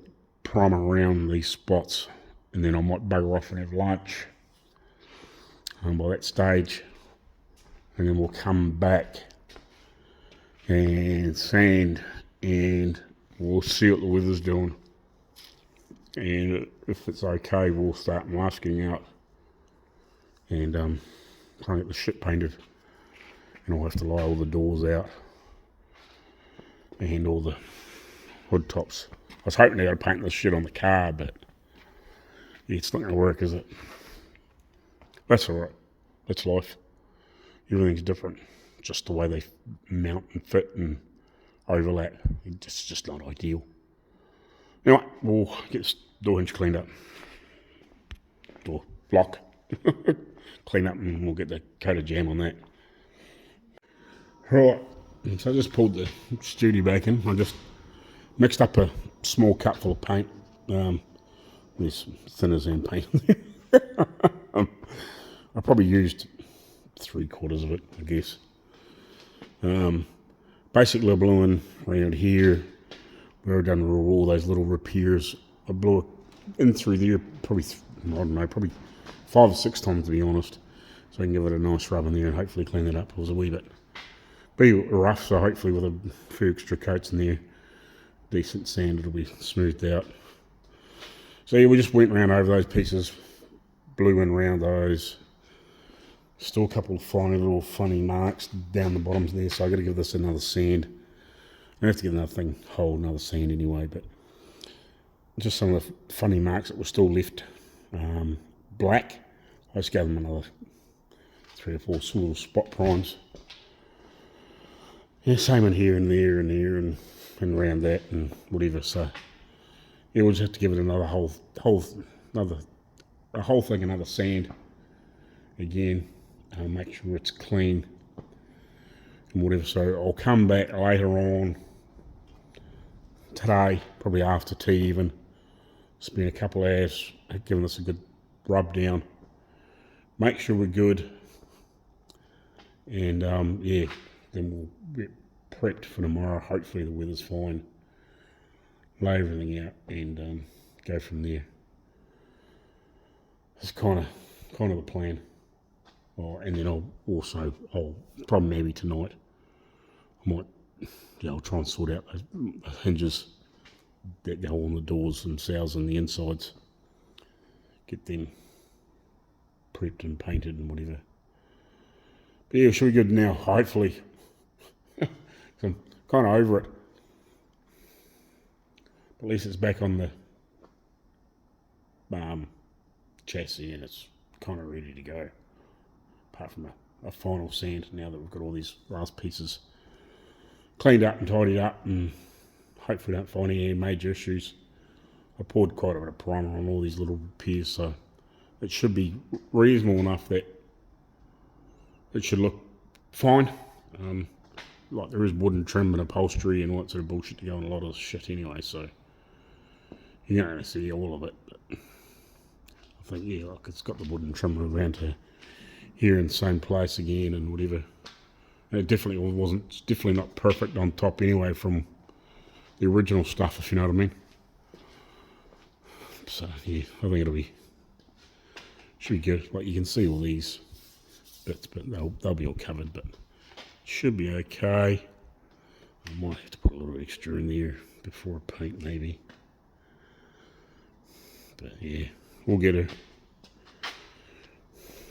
primer around these spots, and then I might bugger off and have lunch by that stage, and then we'll come back and sand, and we'll see what the weather's doing, and if it's okay, we'll start masking out and try and get the shit painted. And I'll have to lay all the doors out and all the hood tops. I was hoping they would paint this shit on the car, but yeah, it's not going to work, is it? That's alright. That's life. Everything's different. Just the way they mount and fit and overlap. It's just not ideal. Anyway, we'll get this door hinge cleaned up. Door lock. Clean up, and we'll get the coat of jam on that. Right, so I just pulled the studio back in. I just mixed up a small cup full of paint. There's thin as sand paint. I probably used 3/4 of it, I guess. Basically I blew in around here where I've done all those little repairs. I blew it in through there probably, I don't know, probably 5 or 6 times, to be honest, so I can give it a nice rub in there and hopefully clean it up. It was a wee bit rough, so hopefully with a few extra coats in there, decent sand, it'll be smoothed out. So yeah, we just went around over those pieces, blew in around those. Still a couple of funny marks down the bottoms there, so I got to give this another sand. I have to give another sand anyway, but just some of the funny marks that were still left black. I just gave them another 3 or 4 little spot primes. Yeah, same in here and there and there and around that and whatever. So yeah, we'll just have to give it another whole thing, another sand again. Make sure it's clean and whatever. So I'll come back later on today, probably after tea even, spend a couple of hours giving this a good rub down, make sure we're good, and yeah, then we'll get prepped for tomorrow. Hopefully the weather's fine, lay everything out and go from there. It's kind of the plan. And then I'll probably maybe tonight, I'll try and sort out those hinges that go on the doors themselves and the insides, get them prepped and painted and whatever. But yeah, it should be good now, hopefully. I'm kind of over it. At least it's back on the chassis and it's kind of ready to go. Apart from a final sand, now that we've got all these last pieces cleaned up and tidied up, and hopefully don't find any major issues. I poured quite a bit of primer on all these little repairs, so it should be reasonable enough that it should look fine. Like there is wooden trim and upholstery and all that sort of bullshit to go on a lot of shit anyway, so you don't see all of it. But I think, yeah, like it's got the wooden trim around to here in the same place again and whatever. And it definitely wasn't, it's definitely not perfect on top anyway from the original stuff, if you know what I mean. So yeah, I think should be good. Like you can see all these bits, but they'll be all covered, but should be okay. I might have to put a little extra in there before I paint maybe. But yeah, we'll get her.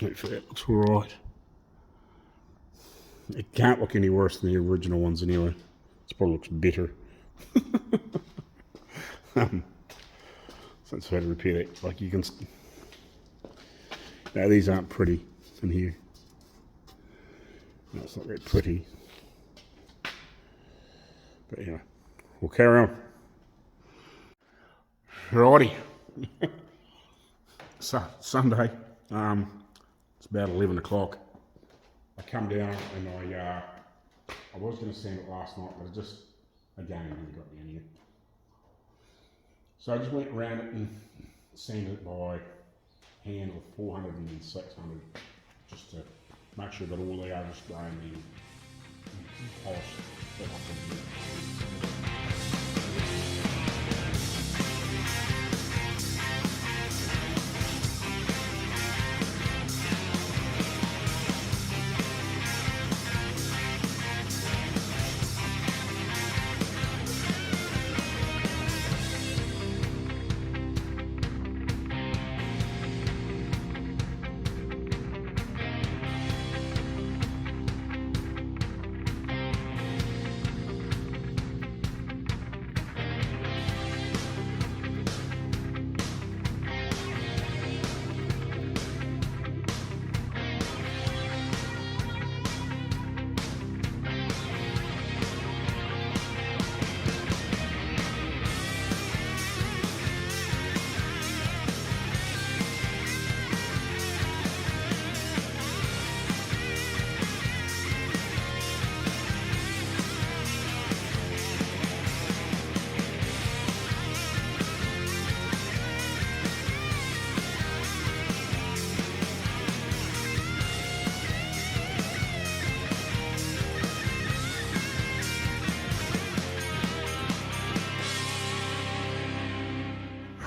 Hopefully that looks alright. It can't look any worse than the original ones anyway. It probably looks better. Since I had to repeat it, like you can. Now these aren't pretty in here. No, it's not very pretty. But anyway, we'll carry on. Righty. So Sunday. It's about 11 o'clock. I come down and I was going to sand it last night, but I just again never got down here. So I just went around it and sanded it by hand with 400 and 600 just to make sure that all the overspray and the polish that I can do.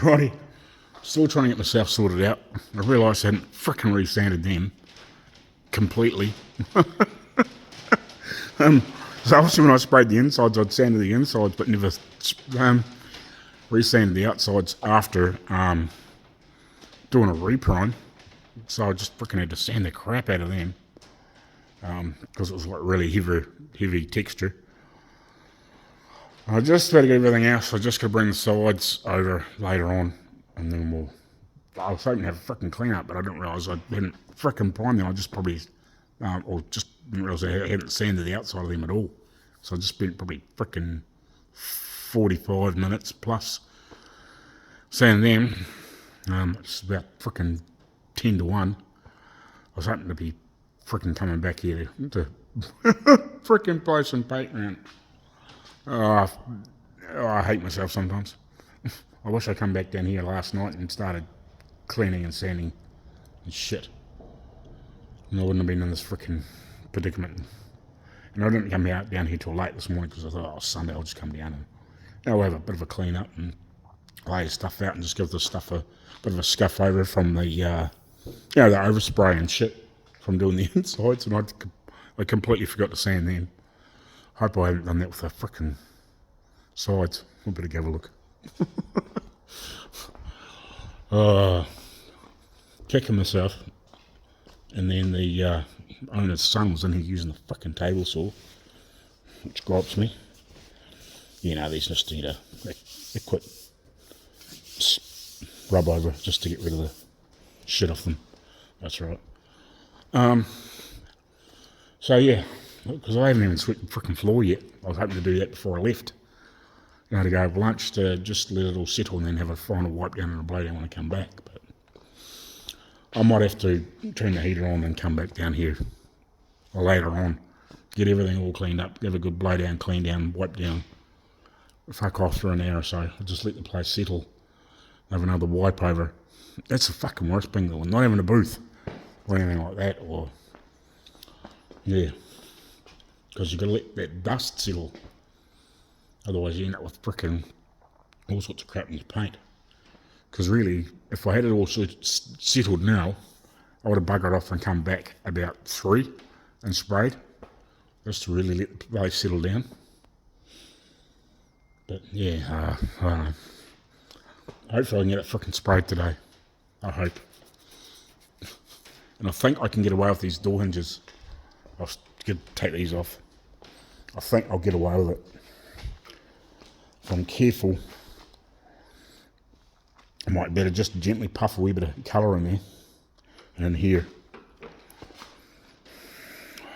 Righty, still trying to get myself sorted out. I realised I hadn't frickin' re-sanded them completely. So obviously when I sprayed the insides, I'd sanded the insides, but never re-sanded the outsides after doing a reprime. So I just frickin' had to sand the crap out of them because it was like really heavy texture. I just about to get everything else. I just got to bring the sides over later on, and then I was hoping to have a frickin' clean up, but I didn't realise I hadn't frickin' primed them. I just probably, or just didn't realise I hadn't sanded the outside of them at all. So I just spent probably frickin' 45 minutes plus sanding them. It's about frickin' 10 to 1. I was hoping to be frickin' coming back here to frickin' play some paint around. I hate myself sometimes. I wish I'd come back down here last night and started cleaning and sanding and shit. And I wouldn't have been in this frickin' predicament. And I didn't come out down here till late this morning because I thought, oh, Sunday I'll just come down and I'll have a bit of a clean up and lay stuff out and just give the stuff a bit of a scuff over from the, the overspray and shit from doing the insides. And I completely forgot to sand them. Hope I haven't done that with the frickin' sides. I better go have a look. Kicking myself. And then the owner's son was in here using the frickin' table saw, which gripes me. You know, these just need a quick rub over just to get rid of the shit off them. That's right. So yeah. Because I haven't even swept the frickin' floor yet. I was hoping to do that before I left. You know, to go have lunch, to just let it all settle and then have a final wipe down and a blow down when I come back. But I might have to turn the heater on and come back down here or later on, get everything all cleaned up, give a good blow down, clean down, wipe down, fuck off for an hour or so. I'll just let the place settle, have another wipe over. That's the fucking worst thing though, not having a booth or anything like that, or yeah, because you've got to let that dust settle, otherwise you end up with frickin' all sorts of crap in your paint. Because really, if I had it all settled now, I would have buggered off and come back about 3 and sprayed, just to really let the place settle down. But yeah, I don't know. Hopefully I can get it frickin' sprayed today. I hope. And I think I can get away with these door hinges. I'll take these off. I think I'll get away with it. If I'm careful, I might better just gently puff a wee bit of colour in there. And in here.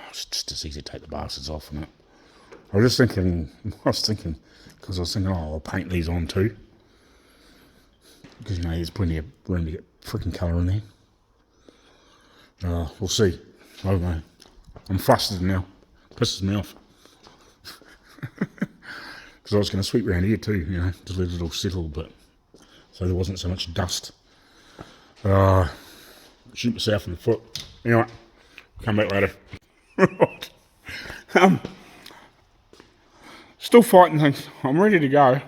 It's just as easy to take the bastards off, isn't it? I was thinking, because oh, I'll paint these on too. Because, you know, there's plenty of room to get freaking colour in there. We'll see. I don't know. I'm flustered now. Pisses me off. Because I was going to sweep around here too, you know, just let it all settle, but so there wasn't so much dust. Shoot myself in the foot. Anyway, come back later. Still fighting things. I'm ready to go.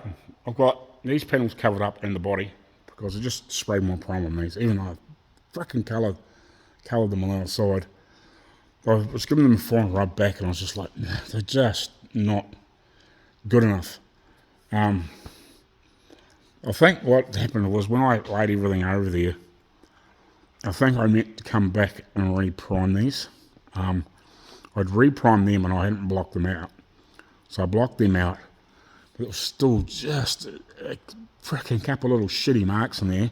I've got these panels covered up in the body because I just sprayed my prime on these, even though I fucking coloured them on the other side. I was giving them a final rub back and I was just like, nah, they're just not good enough. I think what happened was when I laid everything over there, I think I meant to come back and re-prime these. I'd re-primed them and I hadn't blocked them out. So I blocked them out, but it was still just a freaking couple of little shitty marks in there.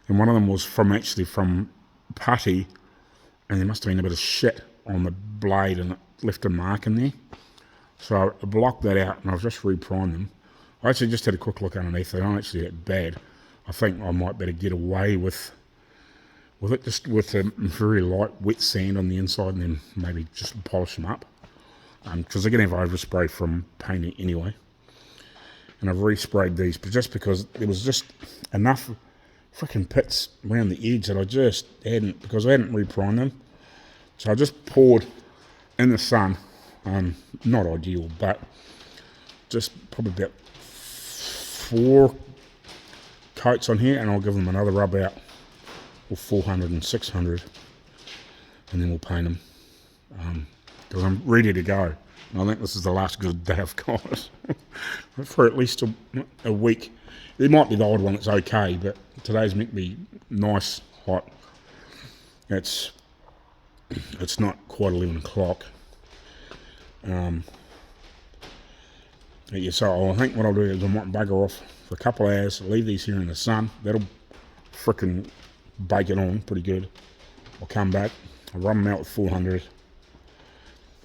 And one of them was from putty, and there must have been a bit of shit on the blade and it left a mark in there. So I blocked that out and I've just re-primed them. I actually just had a quick look underneath. They aren't actually that bad. I think I might better get away with it, just with a very light wet sand on the inside and then maybe just polish them up. Because they're going to have overspray from painting anyway. And I've resprayed these, but just because there was just enough freaking pits around the edge that I just hadn't, because I hadn't re-primed them. So I just poured in the sun. Not ideal, but just probably about 4 coats on here, and I'll give them another rub out, or 400 and 600, and then we'll paint them. Because I'm ready to go. And I think this is the last good day I've got for at least a week. There might be the odd one that's okay, but today's meant to be nice, hot. It's not quite 11 o'clock. Yeah, so I think what I'll do is I might bugger off for a couple of hours, leave these here in the sun. That'll frickin' bake it on pretty good. I'll come back, I'll run them out with 400,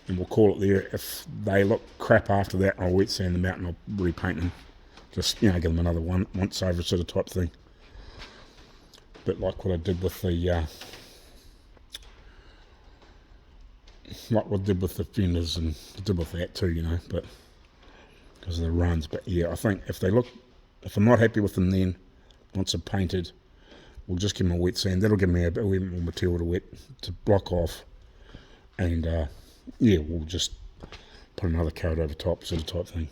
and we'll call it there. If they look crap after that, I'll wet sand them out and I'll repaint them. Just, you know, give them another once over sort of type thing. A bit like what I did with the fenders, and I did with that too, you know, but because of the runs. But yeah, I think if I'm not happy with them then, once they're painted, we'll just give them a wet sand. That'll give me a bit more material to block off, and yeah, we'll just put another coat over top, sort of type thing.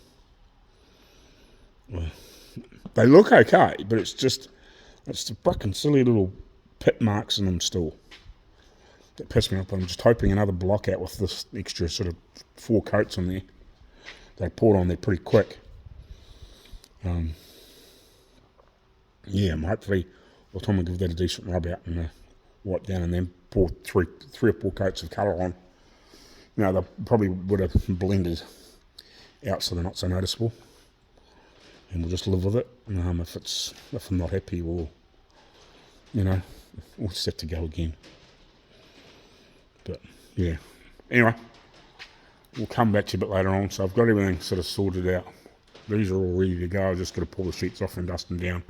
Well, they look okay, but it's the fucking silly little pit marks in them still that piss me off. I'm just hoping another block out with this extra sort of 4 coats on there. They poured on there pretty quick. Yeah, hopefully by the time I give that a decent rub out and wipe down and then pour 3 or 4 coats of colour on, you know, they probably would have blended out so they're not so noticeable. And we'll just live with it. If I'm not happy, we'll just have to go again. But yeah, anyway, we'll come back to you a bit later on. So I've got everything sort of sorted out. These are all ready to go. I've just got to pull the sheets off and dust them down,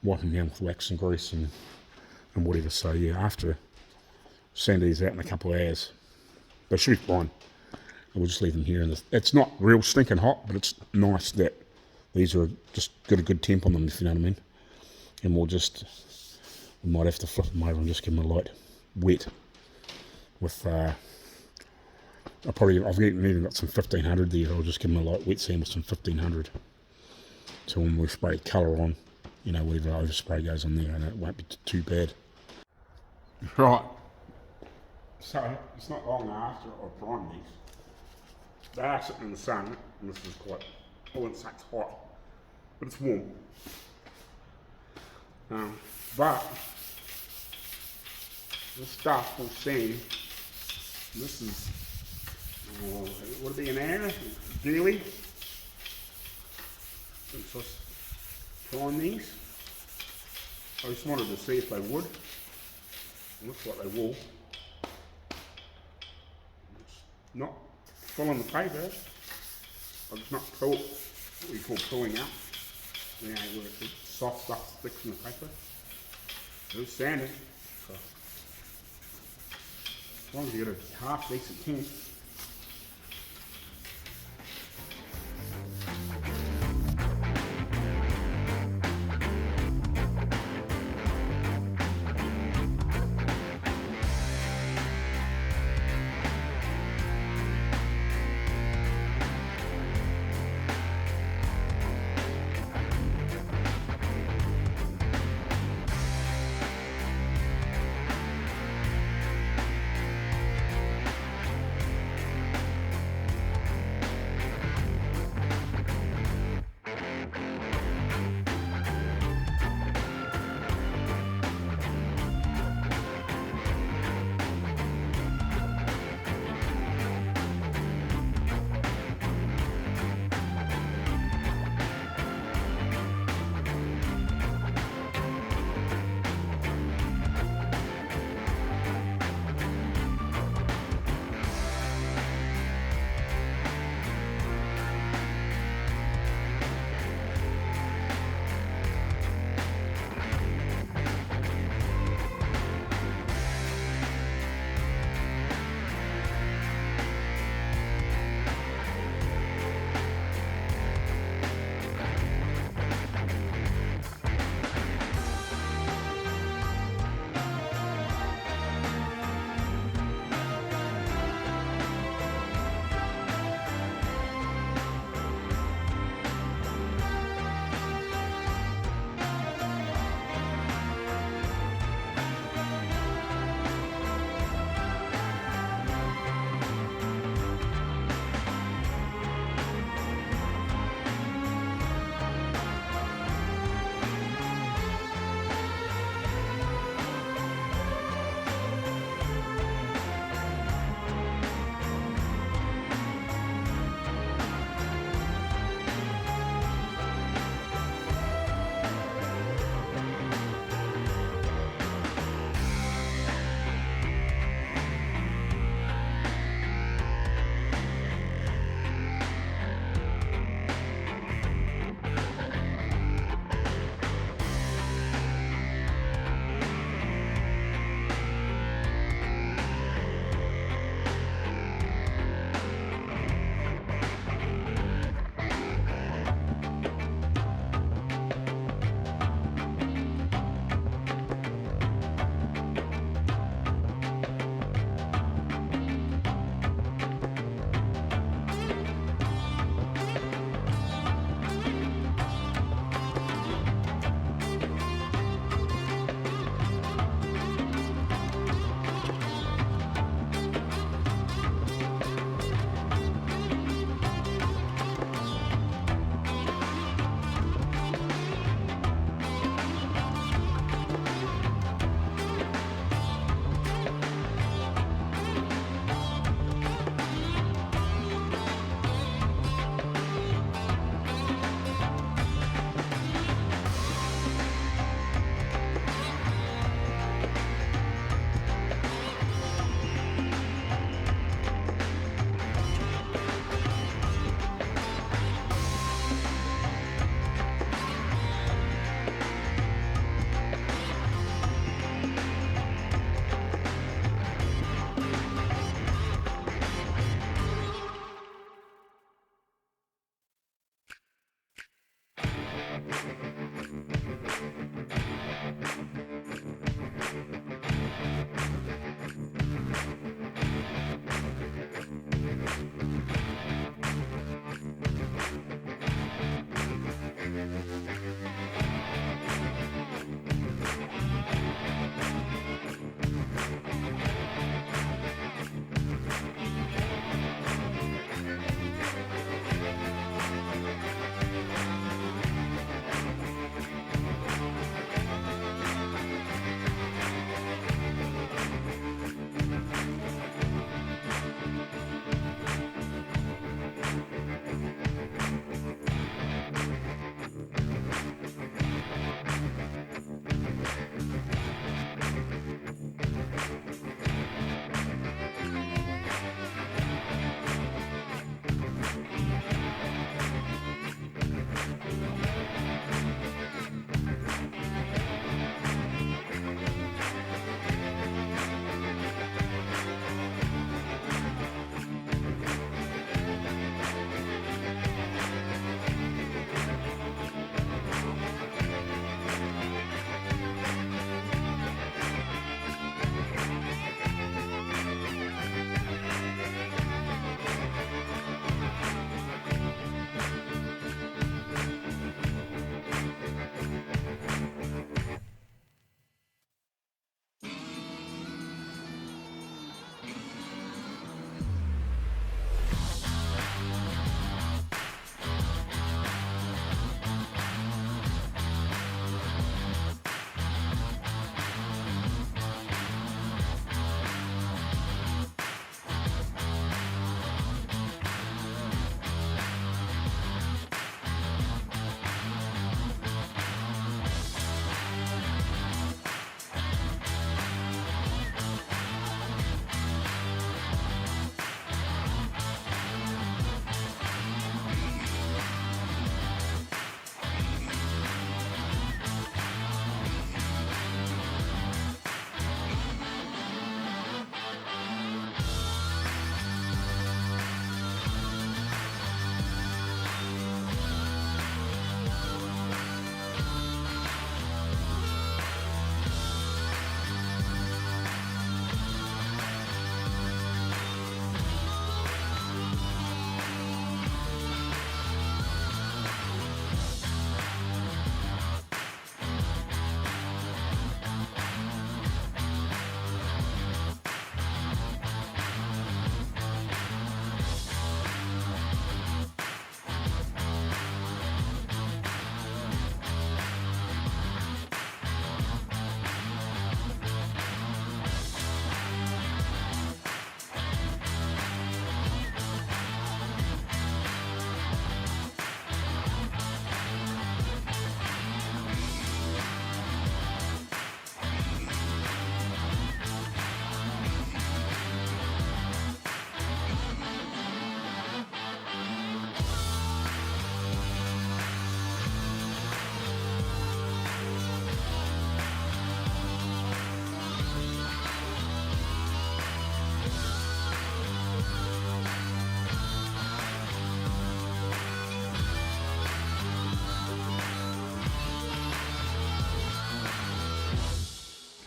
wipe them down with wax and grease and whatever. So yeah, after sand these out in a couple of hours, They should be fine. We'll just leave them here. It's not real stinking hot, but it's nice that these are just got a good temp on them, if you know what I mean. And we might have to flip them over and just give them a light wet with, I've even got some 1500 there. I'll just give them a light wet sand with some 1500. So when we spray colour on, you know, whatever overspray goes on there, and it won't be too bad. Right. So it's not long after I primed these. They are sitting in the sun, and this is quite, I wouldn't say it's hot, but it's warm. But this stuff will sand. This is, would it be an hour daily? Since I prime these, I just wanted to see if they would. It looks like they will. It's not filling the paper. I'll just not pull, what we call pulling up. You know, where the soft stuff sticks in the paper. It's sanded. So, as long as you get a half decent temp.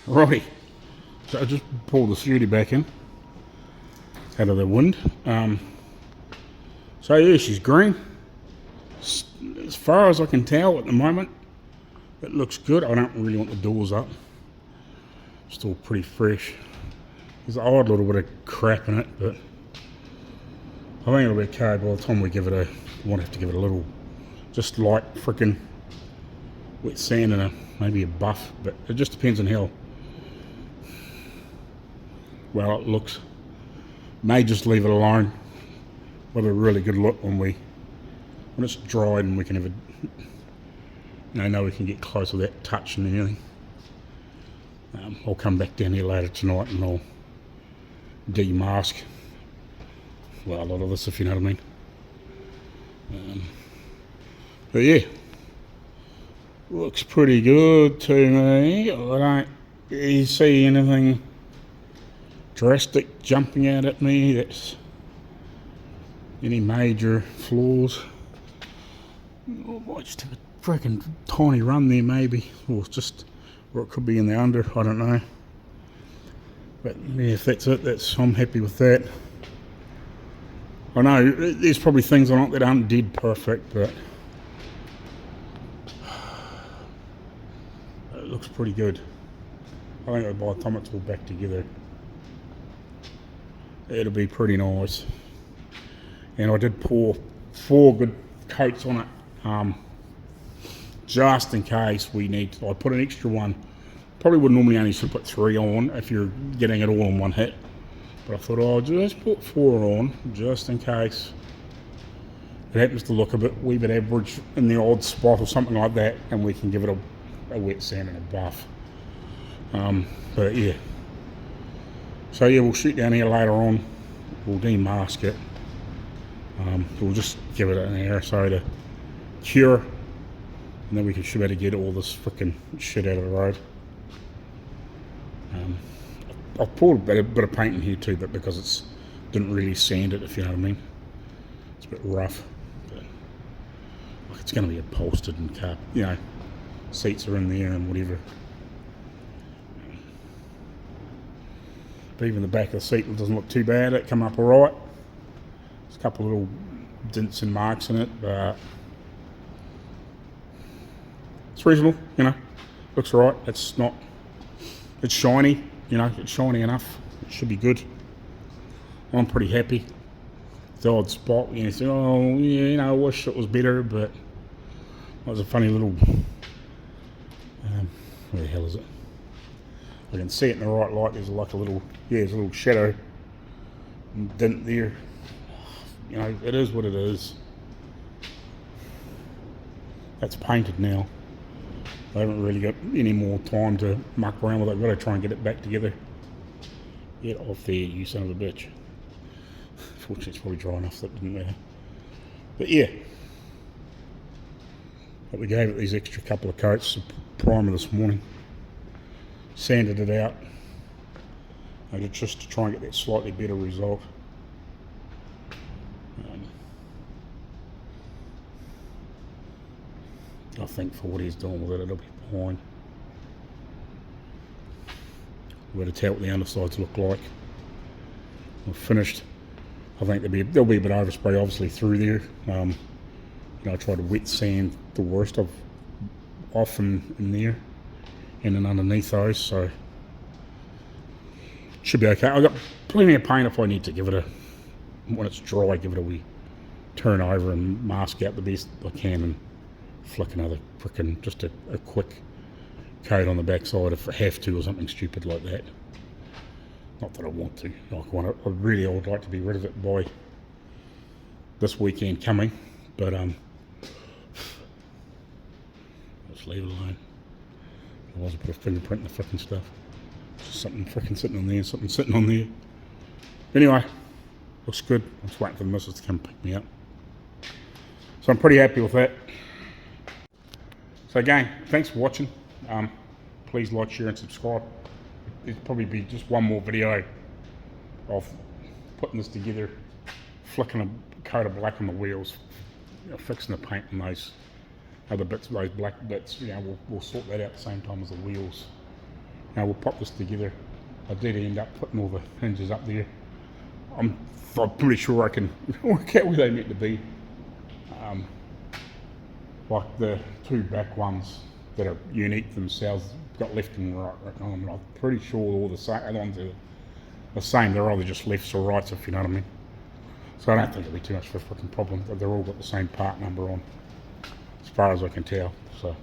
Righty, so I just pulled the Shooty back in, out of the wind. So yeah, she's green. As far as I can tell at the moment, it looks good. I don't really want the doors up. Still pretty fresh. There's an odd little bit of crap in it, but I think it'll be okay by the time we give it a, we won't have to give it a little, just light frickin' wet sand and maybe a buff, but it just depends on how well it looks. May just leave it alone. We'll have a really good look when it's dried and we can have a, know we can get close without touching anything. I'll come back down here later tonight and I'll demask, well, a lot of this, if you know what I mean. But yeah, looks pretty good to me. I don't really see anything drastic jumping out at me that's any major flaws. I might just have a freaking tiny run there maybe, or it could be in the under, I don't know. But yeah, if that's it, I'm happy with that. I know there's probably things on it that aren't dead perfect, but it looks pretty good. I think by the time it's all back together, it'll be pretty nice. And I did pour 4 good coats on it, just in case we need to. I put an extra one. Probably would normally only put 3 on if you're getting it all in one hit. But I thought I'll just put 4 on, just in case it happens to look a wee bit average in the odd spot or something like that, and we can give it a wet sand and a buff. But yeah. So yeah, we'll shoot down here later on. We'll demask it. We'll just give it an air so to cure, and then we should be able to get all this freaking shit out of the road. I've poured a bit of paint in here too, but because it didn't really sand it, if you know what I mean. It's a bit rough, but like it's going to be upholstered and car, seats are in there and whatever. But even the back of the seat doesn't look too bad. It come up alright. There's a couple of little dents and marks in it, but it's reasonable, looks alright. It's shiny, it's shiny enough. It should be good. I'm pretty happy. The odd spot, you think, oh yeah, I wish it was better, but that was a funny little, where the hell is it? I can see it in the right light. There's like there's a little shadow dent there. It is what it is. That's painted now. I haven't really got any more time to muck around with it. I've got to try and get it back together. Get off there, you son of a bitch. Fortunately, it's probably dry enough that it didn't matter. But yeah. But we gave it these extra couple of coats of primer this morning. Sanded it out. Just to try and get that slightly better result. I think for what he's doing with it, it'll be fine. We're to tell what the undersides look like. We're finished. I think there'll be a bit of overspray obviously through there. I try to wet sand the worst off in there and then underneath those, so should be okay. I've got plenty of paint if I need to give it when it's dry, give it a wee turn over and mask out the best I can and flick another frickin' just a quick coat on the backside if I have to, or something stupid like that. Not that I want to. I really would like to be rid of it by this weekend coming, but just leave it alone. Otherwise I put a fingerprint in the frickin' stuff. Just something frickin' sitting on there, something sitting on there. Anyway, looks good. I'm just waiting for the missus to come pick me up. So I'm pretty happy with that. So again, thanks for watching. Please like, share and subscribe. There'll probably be just one more video of putting this together, flicking a coat of black on the wheels, fixing the paint on those other bits, those black bits. We'll sort that out at the same time as the wheels Now we'll pop this together. I did end up putting all the hinges up there. I'm pretty sure I can work out where they meant to be. Like the two back ones that are unique themselves, got left and right. I'm pretty sure all the other ones are the same. They're either just lefts or rights, if you know what I mean. So I don't think it'll be too much of a fucking problem. They're all got the same part number on, as far as I can tell. So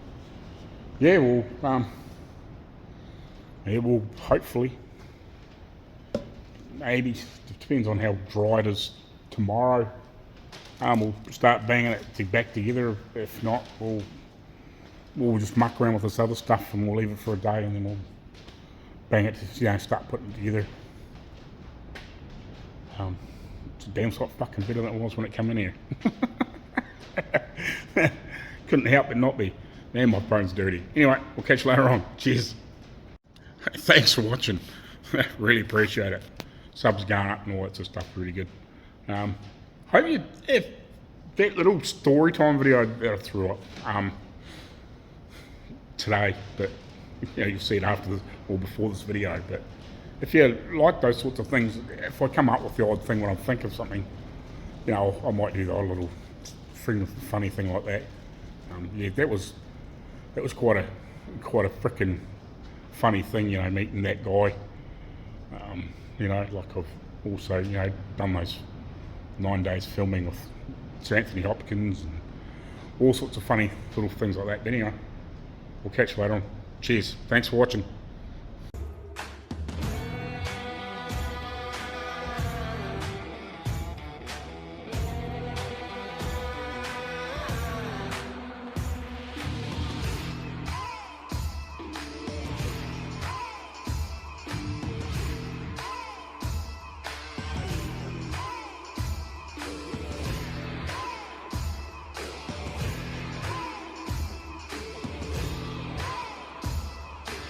yeah, we'll hopefully, maybe, it depends on how dry it is tomorrow. We'll start banging it back together. If not, we'll just muck around with this other stuff and we'll leave it for a day and then we'll bang it to, start putting it together. It's a damn sight fucking better than it was when it came in here. Couldn't help but not be. Man, my phone's dirty. Anyway, we'll catch you later on. Cheers. Thanks for watching. Really appreciate it. Subs going up and all that sort of stuff. Really good. Hope you, if that little story time video that I threw up today, but you'll see it after this or before this video. But if you like those sorts of things, if I come up with the odd thing when I think of something, I might do the odd little funny thing like that. Yeah, that was quite a freaking funny thing, meeting that guy. Like I've also done those 9 days filming with Sir Anthony Hopkins and all sorts of funny little things like that. But anyway, we'll catch you later on. Cheers. Thanks for watching.